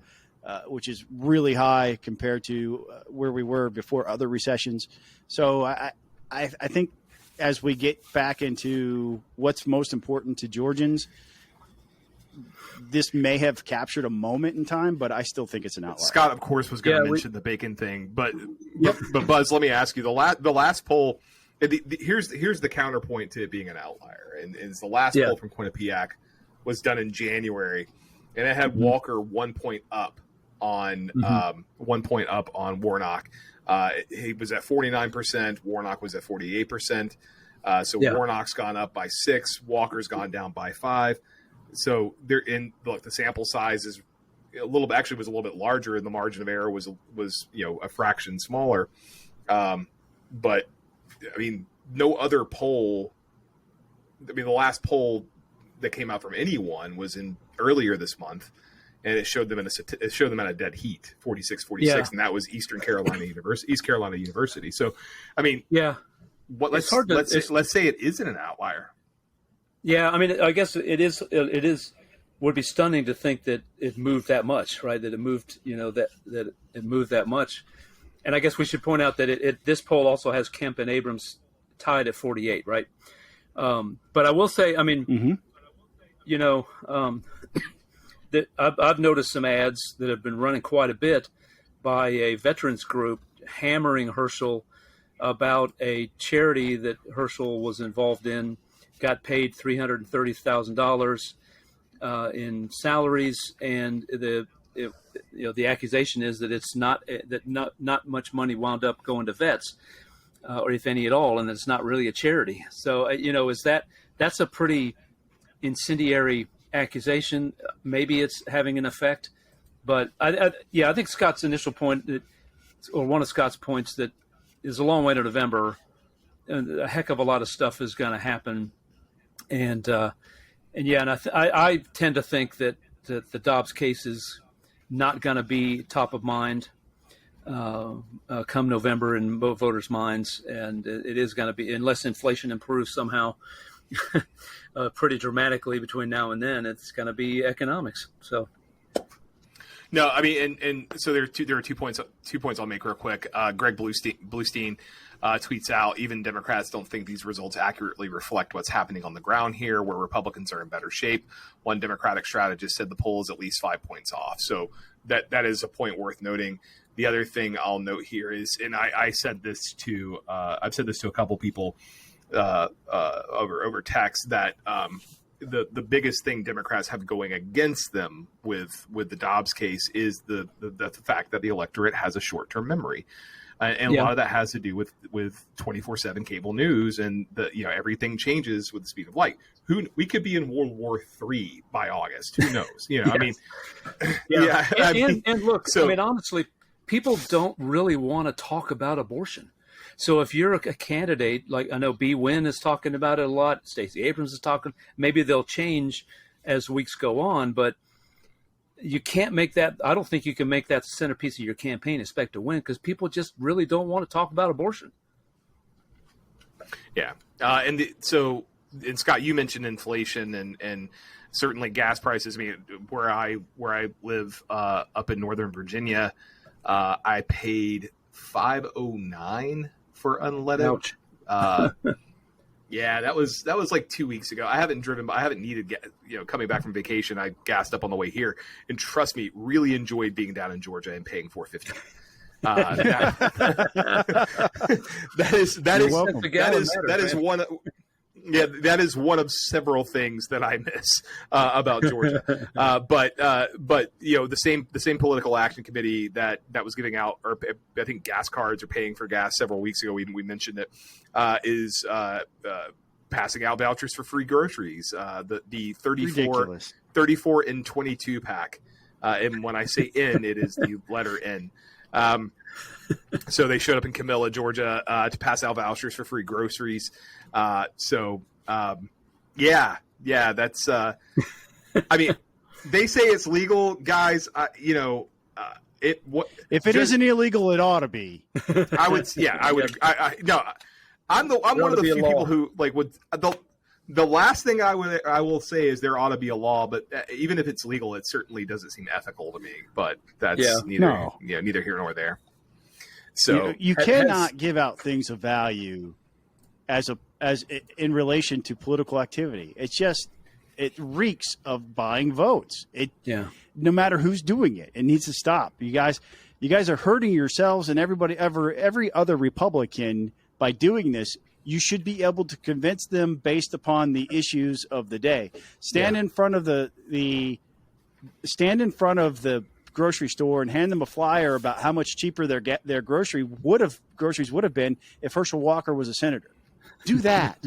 which is really high compared to where we were before other recessions. So I think as we get back into what's most important to Georgians, this may have captured a moment in time, but I still think it's an outlier. Scott, of course, was going to mention the bacon thing, but Buzz, let me ask you: the last poll. Here's the counterpoint to it being an outlier, and it's the last poll from Quinnipiac was done in January, and it had Walker 1 point up on 1 point up on Warnock. He was at 49%. Warnock was at 48%. Warnock's gone up by 6. Walker's gone down by 5. So they're in. Look, the sample size is a little bit. Actually, was a little bit larger, and the margin of error was a fraction smaller. But I mean, no other poll. I mean, the last poll that came out from anyone was in earlier this month, and it showed them at a dead heat, 46-46, and that was East Carolina University. So, I mean, let's say it isn't an outlier. Yeah, I mean, I guess it is. Would be stunning to think that it moved that much, right? That it moved, that it moved that much. And I guess we should point out that this poll also has Kemp and Abrams tied at 48, right? But I will say, I mean, that I've noticed some ads that have been running quite a bit by a veterans group hammering Herschel about a charity that Herschel was involved in, got paid $330,000 in salaries, and the accusation is that it's not much money wound up going to vets, or if any at all, and it's not really a charity. So that's a pretty incendiary accusation. Maybe it's having an effect, but I think Scott's initial point, or one of Scott's points, that is a long way to November, and a heck of a lot of stuff is going to happen. And I tend to think that the Dobbs case is not going to be top of mind come November in voters' minds, and it is going to be, unless inflation improves somehow pretty dramatically between now and then, it's going to be economics. So. No, I mean, and so there are 2 points I'll make real quick. Greg Bluestein tweets out, even Democrats don't think these results accurately reflect what's happening on the ground here, where Republicans are in better shape. One Democratic strategist said the poll is at least 5 points off. So that is a point worth noting. The other thing I'll note here is, and I said this to I've said this to a couple people over text, that the biggest thing Democrats have going against them with the Dobbs case is the fact that the electorate has a short-term memory. And a lot of that has to do with 24/7 cable news, and everything changes with the speed of light. We could be in World War III by August. Who knows? I mean, and look, I mean, honestly, people don't really want to talk about abortion. So if you're a candidate, like I know B. Wynn is talking about it a lot, Stacey Abrams is talking, maybe they'll change as weeks go on, but you can't make that. I don't think you can make that the centerpiece of your campaign, expect to win, because people just really don't want to talk about abortion. Yeah. And Scott, you mentioned inflation and certainly gas prices. I mean, where I live up in Northern Virginia, I paid $5.09 for unleaded. Yeah, that was like 2 weeks ago. I haven't needed, coming back from vacation, I gassed up on the way here, and trust me, really enjoyed being down in Georgia and paying $4.50. That is one of several things that I miss about Georgia. But the same political action committee that was giving out, or I think gas cards or paying for gas several weeks ago, we mentioned it, is passing out vouchers for free groceries. The 34 and 22 pack. And when I say in, it is the letter N. So they showed up in Camilla, Georgia, to pass out vouchers for free groceries. That's I mean, they say it's legal, guys. If it isn't illegal, it ought to be. I would. I'm one of the few people who would. The last thing I will say is there ought to be a law, but even if it's legal, it certainly doesn't seem ethical to me. But that's neither here nor there. So you cannot give out things of value as in relation to political activity. It's just It reeks of buying votes. No matter who's doing it, it needs to stop. You guys are hurting yourselves and every other Republican by doing this. You should be able to convince them based upon the issues of the day. Stand in front of the grocery store and hand them a flyer about how much cheaper their groceries would have been if Herschel Walker was a senator. Do that.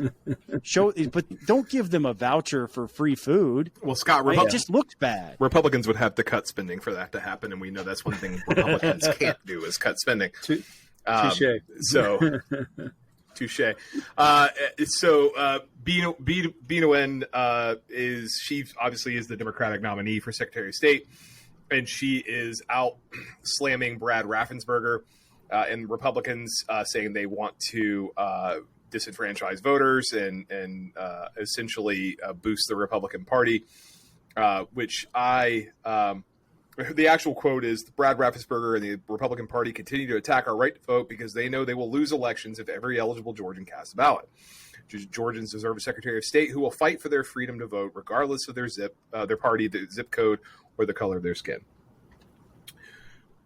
But don't give them a voucher for free food. Well, Scott, it just looks bad. Republicans would have to cut spending for that to happen, and we know that's one thing Republicans can't do is cut spending. Touche. Touche. Bruen she obviously is the Democratic nominee for Secretary of State, and she is out slamming Brad Raffensperger and Republicans, saying they want to disenfranchise voters and essentially boost the Republican Party, which the actual quote is, Brad Raffensperger and the Republican Party continue to attack our right to vote because they know they will lose elections if every eligible Georgian casts a ballot. Georgians deserve a Secretary of State who will fight for their freedom to vote, regardless of their party, the zip code, or the color of their skin.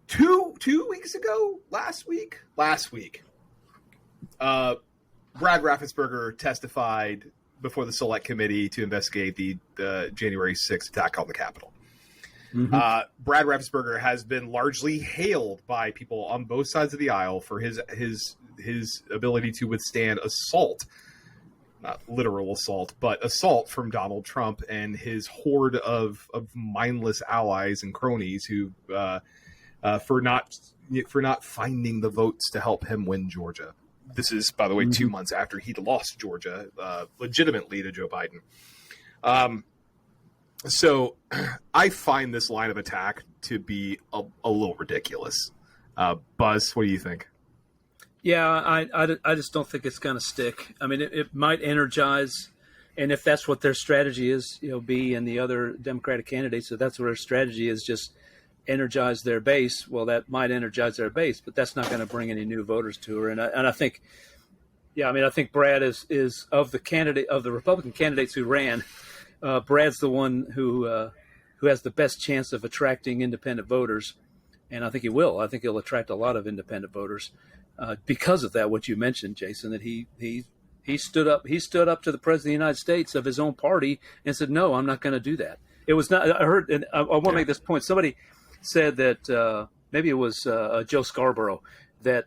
Two weeks ago, last week, Brad Raffensperger testified before the Select Committee to investigate the January 6th attack on the Capitol. Mm-hmm. Brad Raffensperger has been largely hailed by people on both sides of the aisle for his ability to withstand assault, not literal assault, but assault from Donald Trump and his horde of mindless allies and cronies who for not finding the votes to help him win Georgia. This is, by the way, 2 months after he'd lost Georgia legitimately to Joe Biden. So I find this line of attack to be a little ridiculous. Buzz, what do you think? Yeah, I just don't think it's going to stick. I mean, it might energize, and if that's what their strategy is, B and the other Democratic candidates, if that's what their strategy is, just energize their base. Well, that might energize their base, but that's not going to bring any new voters to her. And I think, I think Brad is of the Republican candidates who ran. Brad's the one who has the best chance of attracting independent voters, and I think he will. I think he'll attract a lot of independent voters because of that. What you mentioned, Jason, that he stood up. He stood up to the president of the United States of his own party and said, "No, I'm not going to do that." It was not. I heard, and I want to make this point. Somebody said that maybe it was Joe Scarborough that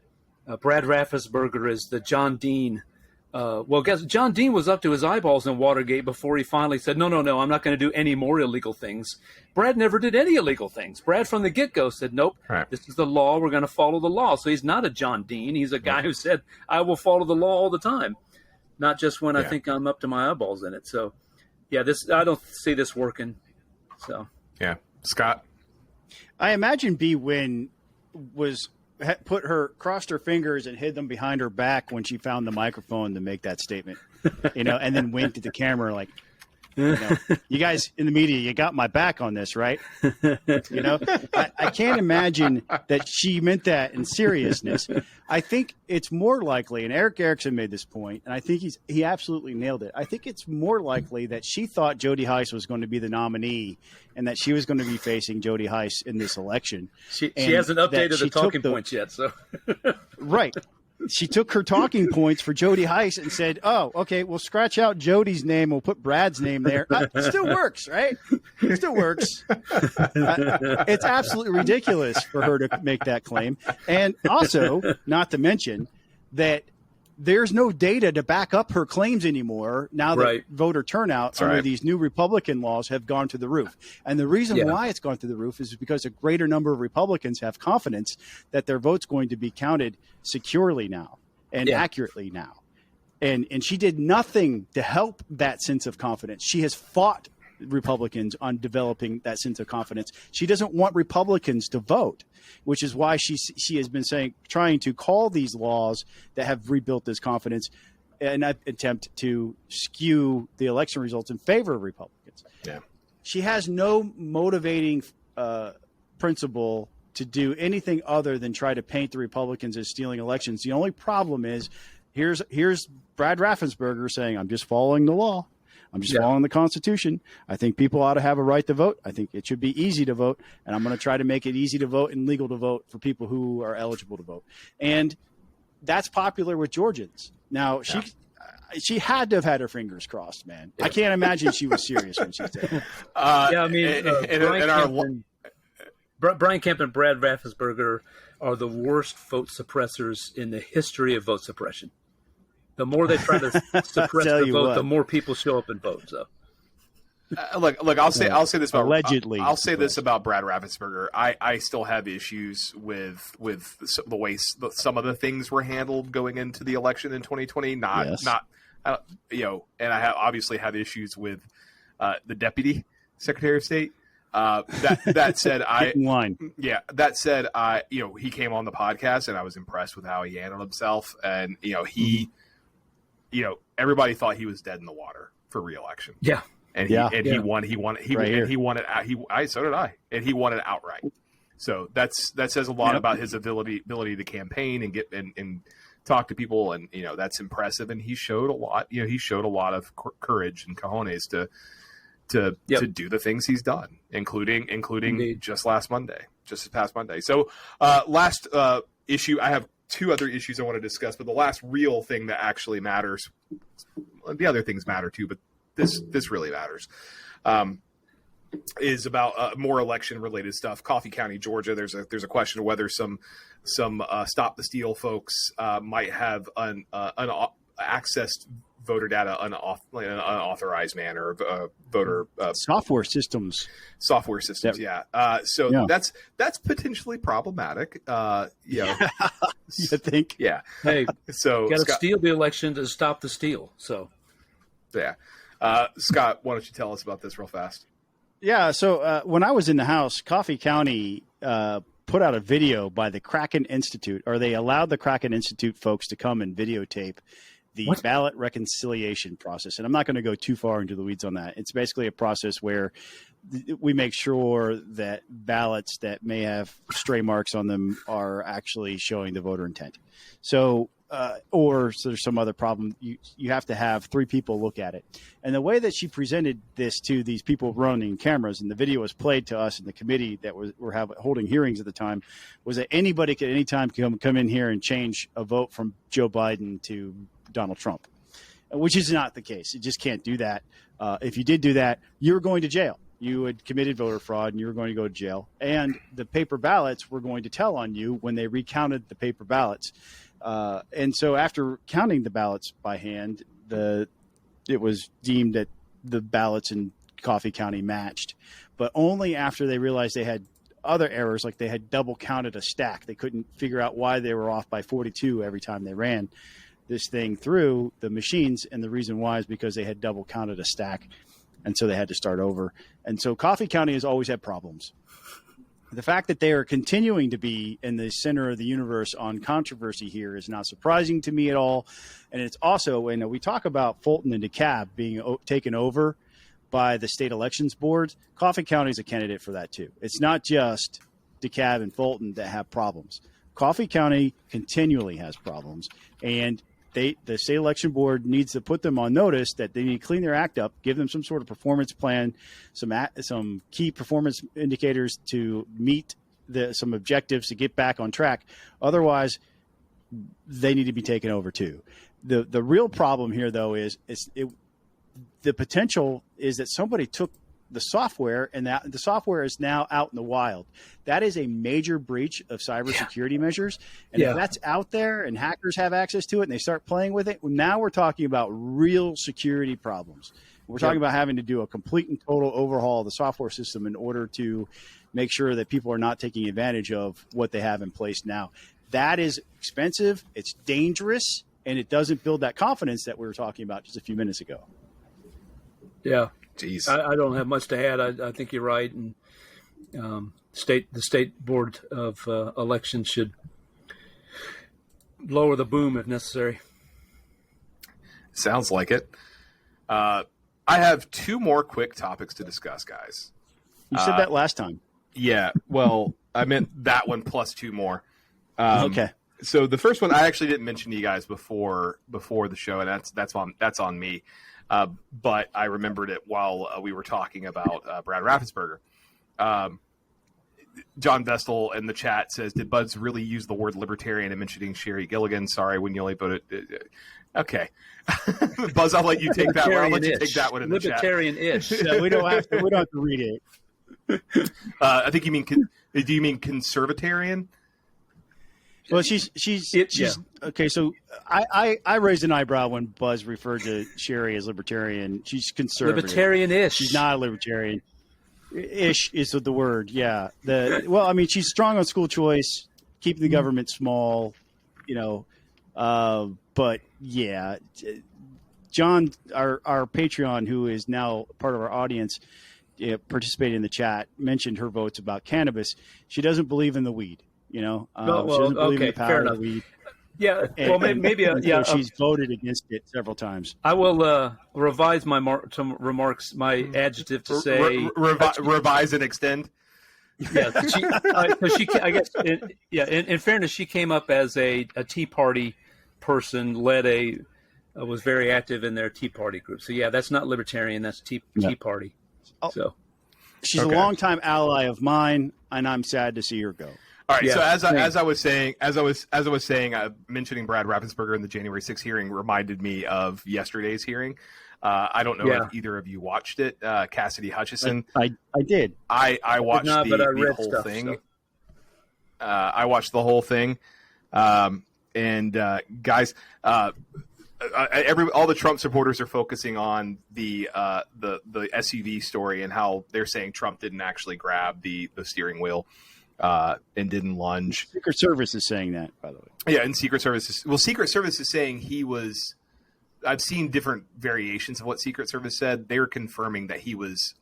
Brad Raffensperger is the John Dean. Guess John Dean was up to his eyeballs in Watergate before he finally said, no, I'm not going to do any more illegal things. Brad never did any illegal things. Brad from the get-go said, nope, This is the law. We're going to follow the law. So he's not a John Dean. He's a guy who said, I will follow the law all the time, not just when I think I'm up to my eyeballs in it. So, I don't see this working. So, Scott? I imagine B. Wynn crossed her fingers and hid them behind her back when she found the microphone to make that statement, and then winked at the camera like, you guys in the media, you got my back on this, right? I can't imagine that she meant that in seriousness. I think it's more likely, and Eric Erickson made this point, and I think he absolutely nailed it. I think it's more likely that she thought Jody Heiss was going to be the nominee and that she was going to be facing Jody Heiss in this election. She hasn't updated the talking points yet, so right. She took her talking points for Jody Heiss and said, oh, okay, we'll scratch out Jody's name. We'll put Brad's name there. It still works, right? It still works. It's absolutely ridiculous for her to make that claim. And also, not to mention that there's no data to back up her claims anymore now that voter turnout under these new Republican laws have gone through the roof. And the reason why it's gone through the roof is because a greater number of Republicans have confidence that their vote's going to be counted securely now and accurately now. And she did nothing to help that sense of confidence. She has fought Republicans on developing that sense of confidence. She doesn't want Republicans to vote, which is why she has been trying to call these laws that have rebuilt this confidence an attempt to skew the election results in favor of Republicans. Yeah. She has no motivating principle to do anything other than try to paint the Republicans as stealing elections. The only problem is here's Brad Raffensperger saying, I'm just following the law. I'm just following the Constitution. I think people ought to have a right to vote. I think it should be easy to vote, and I'm going to try to make it easy to vote and legal to vote for people who are eligible to vote. And that's popular with Georgians. Now, she had to have had her fingers crossed, man. I can't imagine she was serious when she said it. I mean, Brian Kemp and Brad Raffensperger are the worst vote suppressors in the history of vote suppression. The more they try to suppress the vote, the more people show up and vote. So, look, I'll say this about allegedly. I'll say this about Brad Raffensperger. I still have issues with the way some of the things were handled going into the election in 2020. And I obviously have issues with the deputy secretary of state. That said, he came on the podcast and I was impressed with how he handled himself. And, everybody thought he was dead in the water for re-election. Yeah. And he won it. So did I. And he won it outright. So that says a lot about his ability to campaign and get and talk to people. And, that's impressive. And he showed a lot, he showed a lot of courage and cojones to do the things he's done, including Indeed. Just this past Monday. So last issue, I have two other issues I want to discuss, but the last real thing that actually matters, the other things matter too, but this really matters, is about more election related stuff. Coffee County, Georgia. There's a question of whether some Stop the Steal folks might have accessed voter data in an unauthorized manner, voter software systems. That's potentially problematic. You think? Yeah. Hey, so got to steal the election to stop the steal. So, yeah. Scott, why don't you tell us about this real fast? Yeah. So when I was in the House, Coffee County put out a video by the Kraken Institute, or they allowed the Kraken Institute folks to come and videotape the ballot reconciliation process. And I'm not going to go too far into the weeds on that. It's basically a process where we make sure that ballots that may have stray marks on them are actually showing the voter intent. So, so there's some other problem. You have to have 3 people look at it. And the way that she presented this to these people running cameras, and the video was played to us in the committee that were holding hearings at the time, was that anybody could anytime come in here and change a vote from Joe Biden to Donald Trump, which is not the case. You just can't do that. If you did do that, you're going to jail. You had committed voter fraud and you were going to go to jail. And the paper ballots were going to tell on you when they recounted the paper ballots. And so after counting the ballots by hand, it was deemed that the ballots in Coffee County matched, but only after they realized they had other errors, like they had double counted a stack. They couldn't figure out why they were off by 42 every time they ran this thing through the machines. And the reason why is because they had double counted a stack. And so they had to start over. And so Coffee County has always had problems. The fact that they are continuing to be in the center of the universe on controversy here is not surprising to me at all. And it's also, when we talk about Fulton and DeKalb being taken over by the state elections board, Coffee County is a candidate for that too. It's not just DeKalb and Fulton that have problems. Coffee County continually has problems, and the state election board needs to put them on notice that they need to clean their act up, give them some sort of performance plan, some key performance indicators to meet some objectives to get back on track. Otherwise, they need to be taken over too. The real problem here, though, is the potential is that somebody took the software, and that the software is now out in the wild. That is a major breach of cybersecurity measures. And if that's out there and hackers have access to it and they start playing with it, now we're talking about real security problems. We're talking about having to do a complete and total overhaul of the software system in order to make sure that people are not taking advantage of what they have in place now. That is expensive, it's dangerous, and it doesn't build that confidence that we were talking about just a few minutes ago. Yeah. Jeez. I don't have much to add. I think you're right. And the state board of elections should lower the boom if necessary. Sounds like it. I have 2 more quick topics to discuss, guys. You said that last time. Yeah. Well, I meant that one plus 2 more. Okay. So the first one I actually didn't mention to you guys before the show, and that's on me. But I remembered it while we were talking about Brad Raffensperger. John Vestal in the chat says, "Did Buzz really use the word libertarian in mentioning Sherry Gilligan? Sorry, when you only voted." Okay, Buzz, I'll let you take that one. I'll let you take that one in the chat. Libertarian-ish. Yeah, we don't have to read it. I think you mean. Do you mean conservatarian? Well, she's okay. So I raised an eyebrow when Buzz referred to Sherry as libertarian. She's conservative. Libertarian-ish. She's not a libertarian. Ish is the word. Yeah. She's strong on school choice, keeping the government small, but yeah, John, our Patreon, who is now part of our audience, participated in the chat, mentioned her votes about cannabis. She doesn't believe in the weed, she doesn't believe in the power of the weed. Yeah, maybe she's voted against it several times. I will revise my remarks, my adjective to say revise and extend. Yeah, I guess. In fairness, she came up as a Tea Party person, was very active in their Tea Party group. So yeah, that's not libertarian. That's Tea Party. So she's a longtime ally of mine, and I'm sad to see her go. All right. So as I was saying, mentioning Brad Raffensperger in the January 6th hearing reminded me of yesterday's hearing. I don't know if either of you watched it. Cassidy Hutchison. I did. I watched the whole thing. So. I watched the whole thing. And guys, all the Trump supporters are focusing on the SUV story and how they're saying Trump didn't actually grab the steering wheel. And didn't lunge. Secret Service is saying that, by the way. Yeah, and Secret Service is saying he was. I've seen different variations of what Secret Service said. They were confirming that he was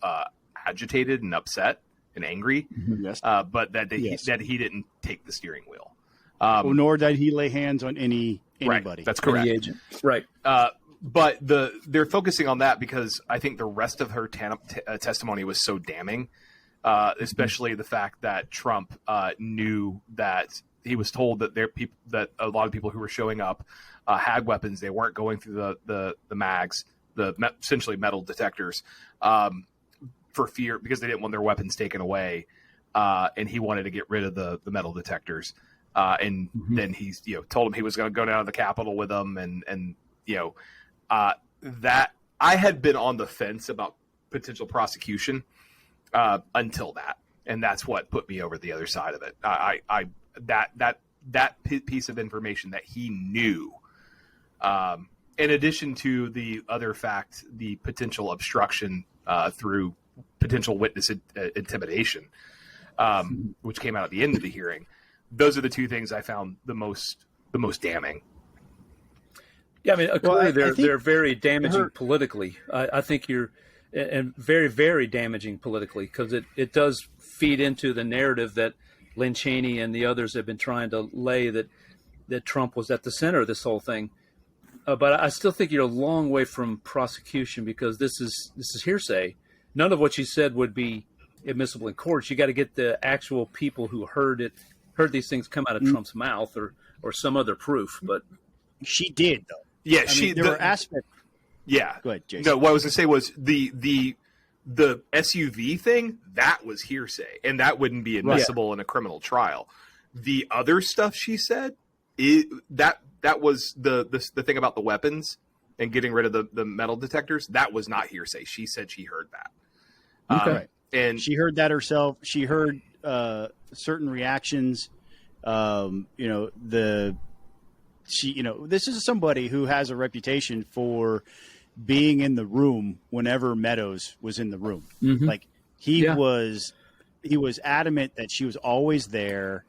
agitated and upset and angry, yes. But that he didn't take the steering wheel. Nor did he lay hands on anybody. Right, that's correct. Any agent. Right. But they're focusing on that because I think the rest of her testimony was so damning. Especially the fact that Trump knew that he was told that that a lot of people who were showing up had weapons. They weren't going through the mags, essentially metal detectors, for fear because they didn't want their weapons taken away, and he wanted to get rid of the metal detectors. And then he's told him he was going to go down to the Capitol with them, and that I had been on the fence about potential prosecution. Until that, and that's what put me over the other side of it. That piece of information that he knew, in addition to the other fact, the potential obstruction through potential witness intimidation, which came out at the end of the hearing. Those are the two things I found the most damning. Yeah, I mean, clearly they're very damaging politically. I think and very, very damaging politically because it does feed into the narrative that Lynn Cheney and the others have been trying to lay that Trump was at the center of this whole thing. But I still think you're a long way from prosecution because this is hearsay. None of what she said would be admissible in court. You got to get the actual people who heard these things come out of Trump's mouth or some other proof. But she did though. Yeah, there were aspects. Yeah. Go ahead, Jason. No, what I was going to say was the SUV thing, that was hearsay, and that wouldn't be admissible in a criminal trial. The other stuff she said, that was the thing about the weapons and getting rid of the metal detectors. That was not hearsay. She said she heard that. Okay. And she heard that herself. She heard certain reactions. This is somebody who has a reputation for being in the room whenever Meadows was in the room. Like he was adamant that she was always there,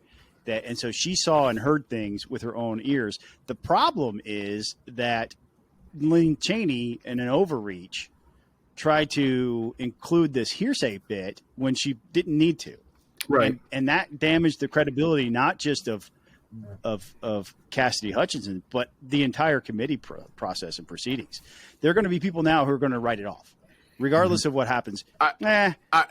and so she saw and heard things with her own ears. The problem is that Lynn Cheney, in an overreach, tried to include this hearsay bit when she didn't need to. Right. And that damaged the credibility, not just of Cassidy Hutchinson, but the entire committee process and proceedings. There are going to be people now who are going to write it off. regardless of what happens.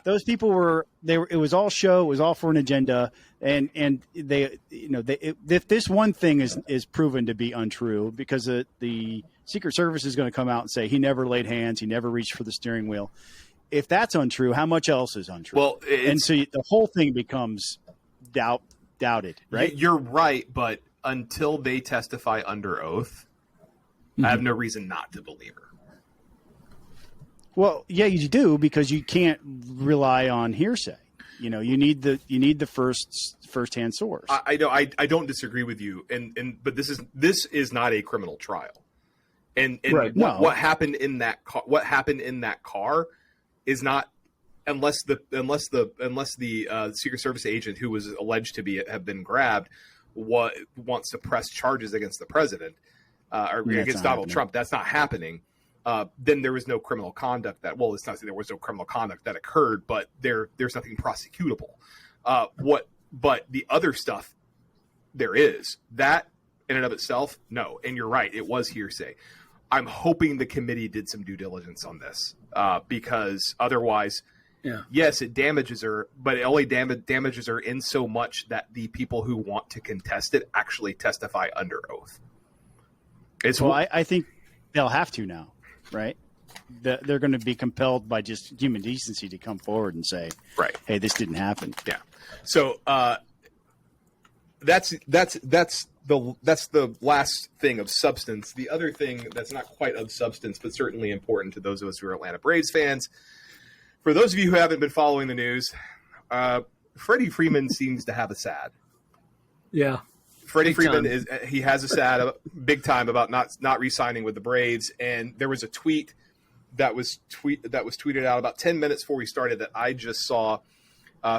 Those people were it was all show. It was all for an agenda. And if this one thing is proven to be untrue, because the Secret Service is going to come out and say he never laid hands, he never reached for the steering wheel. If that's untrue, how much else is untrue? Well, and so the whole thing becomes doubted, right? You're right, but until they testify under oath, I have no reason not to believe her. Well, yeah, you do, because you can't rely on hearsay. You need the first-hand source. I don't disagree with you, but this is not a criminal trial, and right. What happened in that car is not, unless the Secret Service agent who was alleged to have been grabbed wants to press charges against the president or against Donald Trump. That's not happening. Then there was no criminal conduct it's not that there was no criminal conduct that occurred, but there's nothing prosecutable. But the other stuff there is, that in and of itself, no. And you're right, it was hearsay. I'm hoping the committee did some due diligence on this because otherwise, yes, it damages her, but it only damages her in so much that the people who want to contest it actually testify under oath. I think they'll have to now. Right, they're going to be compelled by just human decency to come forward and say, right, hey, this didn't happen. Yeah. So that's the last thing of substance. The other thing that's not quite of substance, but certainly important to those of us who are Atlanta Braves fans. For those of you who haven't been following the news, Freddie Freeman seems to have a sad. Yeah. Freddie Freeman has a sad big time about not re-signing with the Braves, and there was a tweet that was tweeted out about 10 minutes before we started that I just saw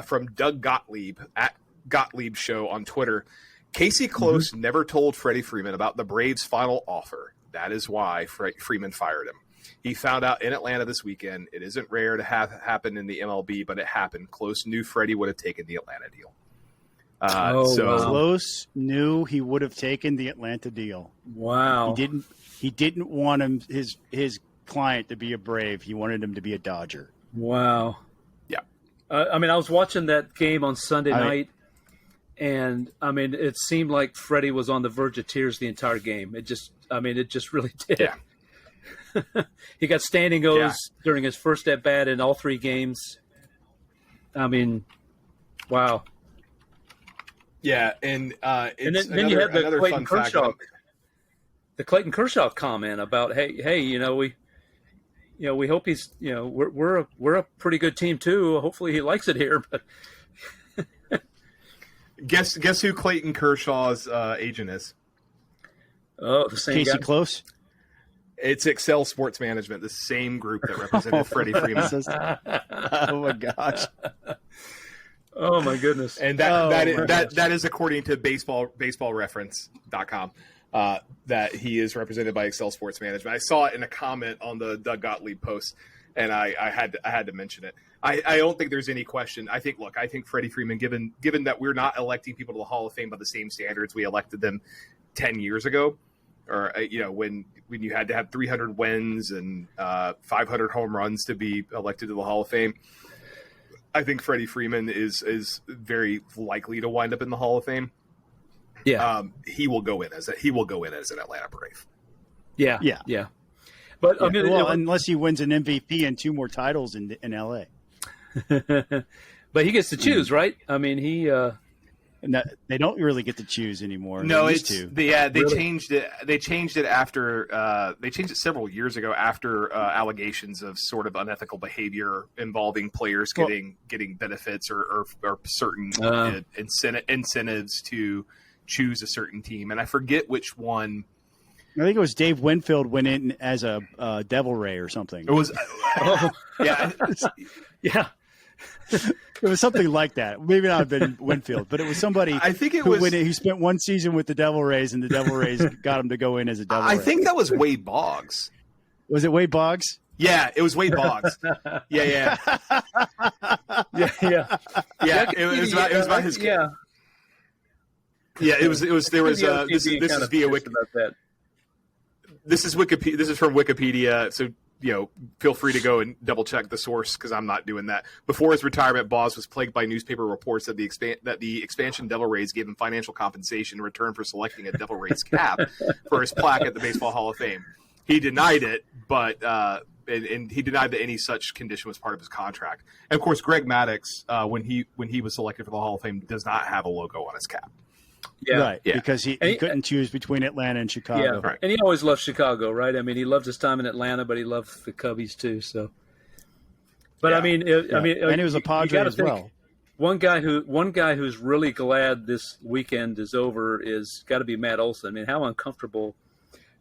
from Doug Gottlieb at Gottlieb Show on Twitter. Casey Close never told Freddie Freeman about the Braves' final offer. That is why Freeman fired him. He found out in Atlanta this weekend. It isn't rare to have happen in the MLB, but it happened. Close knew Freddie would have taken the Atlanta deal. Close knew he would have taken the Atlanta deal. Wow. He didn't want his client to be a Brave. He wanted him to be a Dodger. Wow. Yeah. I was watching that game on Sunday night, and it seemed like Freddie was on the verge of tears the entire game. It just really did. Yeah. He got standing O's during his first at bat in all three games. Wow. Yeah, and then you had the Clayton Kershaw, Kershaw comment about we hope he's we're a pretty good team too. Hopefully he likes it here. But guess who Clayton Kershaw's agent is? Oh, the same Casey guy. Close. It's Excel Sports Management, the same group that represented Freddie Freeman. Oh my gosh. Oh my goodness! And that is according to baseballreference.com that he is represented by Excel Sports Management. I saw it in a comment on the Doug Gottlieb post, and I had to mention it. I don't think there's any question. I think Freddie Freeman, given that we're not electing people to the Hall of Fame by the same standards we elected them 10 years ago, or when you had to have 300 wins and 500 home runs to be elected to the Hall of Fame. I think Freddie Freeman is very likely to wind up in the Hall of Fame. Yeah, he will go in as an Atlanta Brave. Yeah. But unless he wins an MVP and 2 more titles in LA. But he gets to choose, right? They don't really get to choose anymore. No, they really? changed it. They changed it after they changed it several years ago after allegations of sort of unethical behavior involving players getting benefits or certain incentives to choose a certain team. And I forget which one. I think it was Dave Winfield went in as a Devil Ray or something. It was, yeah. It was something like that. Maybe not been Winfield, but it was somebody. I think it was who spent one season with the Devil Rays, and the Devil Rays got him to go in as a Devil Ray. I think that was Wade Boggs. Was it Wade Boggs? Yeah, it was Wade Boggs. Yeah. It was about his. Yeah. Yeah, it was. There was. This is via Wikipedia. This is Wikipedia. This is from Wikipedia. So feel free to go and double check the source because I'm not doing that. Before his retirement, Boz was plagued by newspaper reports that the expansion Devil Rays gave him financial compensation in return for selecting a Devil Rays cap for his plaque at the Baseball Hall of Fame. He denied it, but and he denied that any such condition was part of his contract. And of course, Greg Maddux, when he was selected for the Hall of Fame, does not have a logo on his cap. Yeah. Right, because he couldn't choose between Atlanta and Chicago. Yeah, right. And he always loved Chicago, right? I mean, he loved his time in Atlanta, but he loved the Cubbies too. So, but I mean, and he was a Padre as well. One guy who's really glad this weekend is over is got to be Matt Olson. I mean, how uncomfortable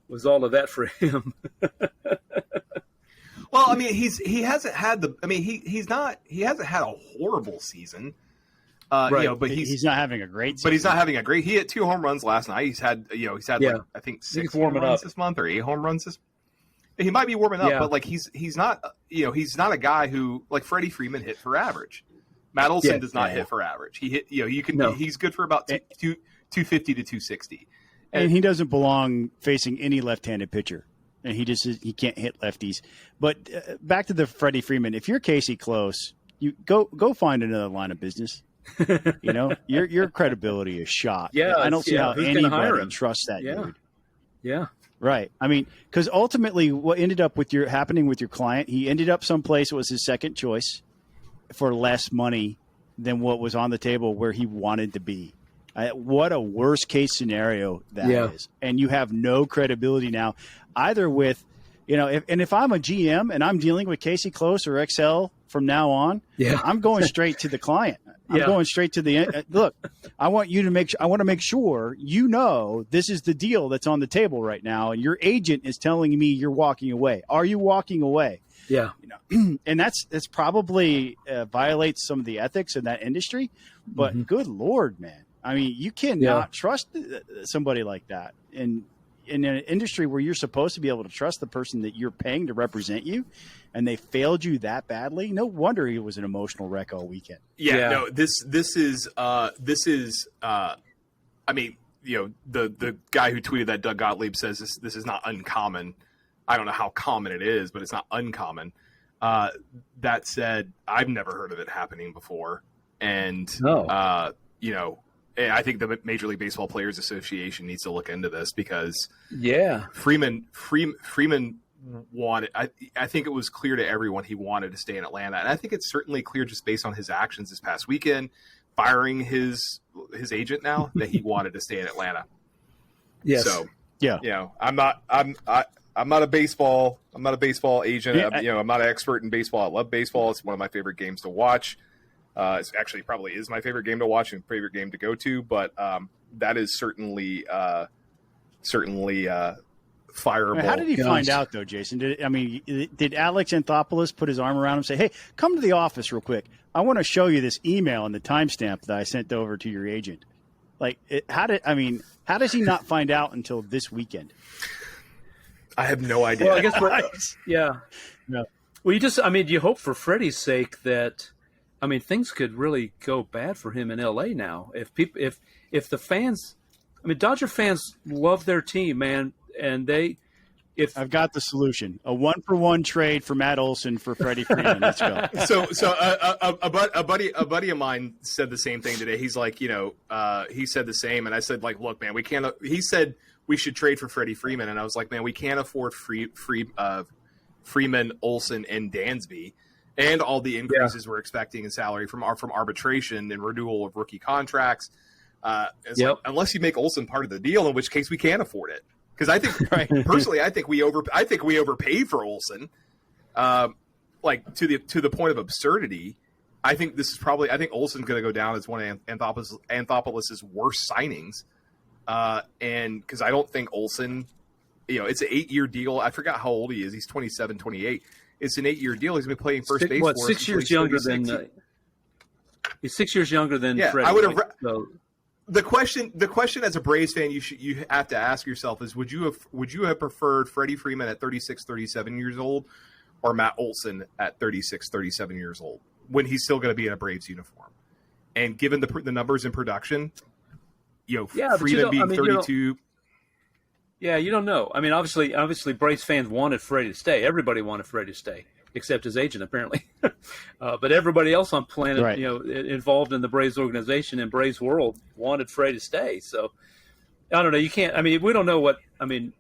was all of that for him? Well, I mean, he hasn't had he hasn't had a horrible season. Right. But he's not having a great season. But he's not having a great. He hit 2 home runs last night. He's had like, I think 6 home runs this month or 8 home runs this. He might be warming up, but like he's not a guy who, like, Freddie Freeman hit for average. Matt Olson does not hit for average. He hit he's good for about 250 to 260. And he doesn't belong facing any left-handed pitcher. And he can't hit lefties. But back to the Freddie Freeman. If you're Casey Close, you go find another line of business. Your credibility is shot. Yeah, I don't see how anybody trusts that dude. Yeah, right. I mean, because ultimately, what ended up happening with your client, he ended up someplace that was his second choice for less money than what was on the table where he wanted to be. What a worst case scenario that is, and you have no credibility now, either with, if I'm a GM and I'm dealing with Casey Close or XL from now on, I'm going straight to the client. I'm going straight to the look. I want to make sure this is the deal that's on the table right now, and your agent is telling me you're walking away. Are you walking away? Yeah, and that's probably violates some of the ethics in that industry. But good Lord, man, I mean, you cannot trust somebody like that in an industry where you're supposed to be able to trust the person that you're paying to represent you, and they failed you that badly. No wonder he was an emotional wreck all weekend. No, this is I mean, the guy who tweeted that, Doug Gottlieb, says this is not uncommon. I don't know how common it is, but it's not uncommon. That said, I've never heard of it happening before. And, I think the Major League Baseball Players Association needs to look into this because Freeman wanted. I think it was clear to everyone he wanted to stay in Atlanta, and I think it's certainly clear just based on his actions this past weekend, firing his agent now, that he wanted to stay in Atlanta. Yes. So I'm not a baseball agent. I'm not an expert in baseball. I love baseball. It's one of my favorite games to watch. It's actually probably is my favorite game to watch and favorite game to go to, but that is certainly fireable. How did he find out, though, Jason? Did Alex Anthopoulos put his arm around him and say, "Hey, come to the office real quick. I want to show you this email and the timestamp that I sent over to your agent"? How does he not find out until this weekend? I have no idea. Well, I guess Well, you hope for Freddie's sake that, things could really go bad for him in LA now. If the fans, Dodger fans love their team, man, and I've got the solution: a 1-for-1 trade for Matt Olson for Freddie Freeman. Let's go. So a buddy of mine said the same thing today. He's like, he said the same, and I said, like, look, man, we can't. He said we should trade for Freddie Freeman, and I was like, man, we can't afford Freeman, Olson, and Dansby, and all the increases we're expecting in salary from arbitration and renewal of rookie contracts. Like, unless you make Olson part of the deal, in which case we can't afford it. Because I think, personally, I think we overpaid for Olson, like to the point of absurdity. I think Olson's going to go down as one of Anthopoulos' worst signings, and because I don't think Olson, it's an 8-year deal. I forgot how old he is. He's 27, 28. It's an 8-year deal. He's been playing first base for us. 6 years younger than he's 6 years younger than Freddie. I would have. The question as a Braves fan you have to ask yourself is, would you have preferred Freddie Freeman at 36, 37 years old, or Matt Olson at 36, 37 years old, when he's still going to be in a Braves uniform? And given the numbers in production, Freeman being 32. Yeah, you don't know. I mean, obviously, Braves fans wanted Freddie to stay. Everybody wanted Freddie to stay, except his agent, apparently. But everybody else on planet, Right. involved in the Braves organization and Braves world wanted Freddie to stay. So I don't know. You can't. I mean, we don't know what. I mean,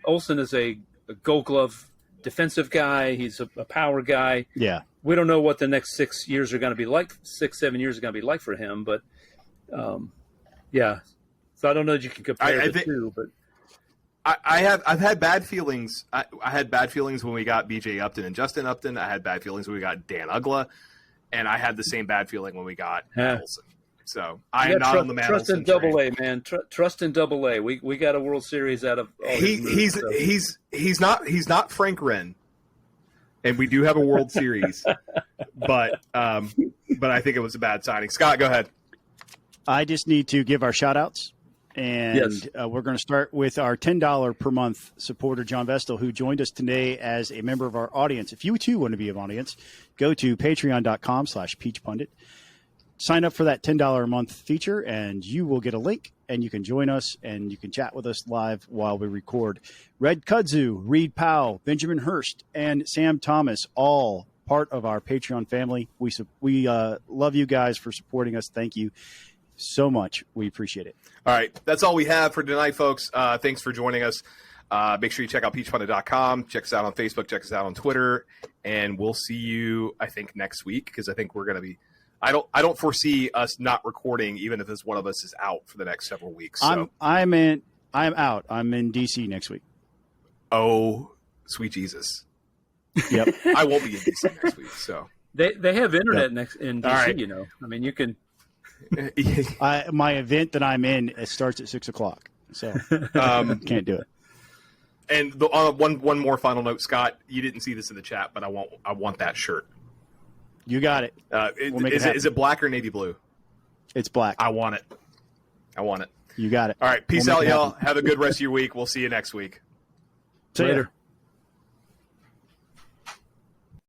Olson is a Gold Glove defensive guy. He's a power guy. Yeah. We don't know what the next 6 years are going to be like. 6-7 years are going to be like for him. But yeah. So I don't know that you can compare the two, but. I've had bad feelings. I had bad feelings when we got B.J. Upton and Justin Upton. I had bad feelings when we got Dan Ugla, and I had the same bad feeling when we got Matt Olson. So I am not on the Matt Olson train. Trust in Double A, man. Trust in Double A. We got a World Series out of all he's not Frank Wren, and we do have a World Series, but I think it was a bad signing. Scott, go ahead. I just need to give our shout outs. And yes. We're going to start with our $10 per month supporter, John Vestal, who joined us today as a member of our audience. If you too want to be an audience, go to patreon.com/peachpundit. Sign up for that $10 a month feature, and you will get a link, and you can join us, and you can chat with us live while we record. Red Kudzu, Reed Powell, Benjamin Hurst, and Sam Thomas, all part of our Patreon family. We love you guys for supporting us. Thank you so much. We appreciate it. All right. That's all we have for tonight, folks. Thanks for joining us. Make sure you check out peachpundit.com. Check us out on Facebook. Check us out on Twitter. And we'll see you, I think, next week, because I think we're going to be – I don't foresee us not recording, even if one of us is out for the next several weeks. So. I'm out. I'm in D.C. next week. Oh, sweet Jesus. Yep. I won't be in D.C. next week. So They have internet in D.C., right. I mean, you can – my event that I'm in, it starts at 6:00, so can't do it. And one more final note, Scott. You didn't see this in the chat, but I want that shirt. You got it. Is it black or navy blue? It's black. I want it. You got it. All right, peace out, y'all. Have a good rest of your week. We'll see you next week. See ya. Later.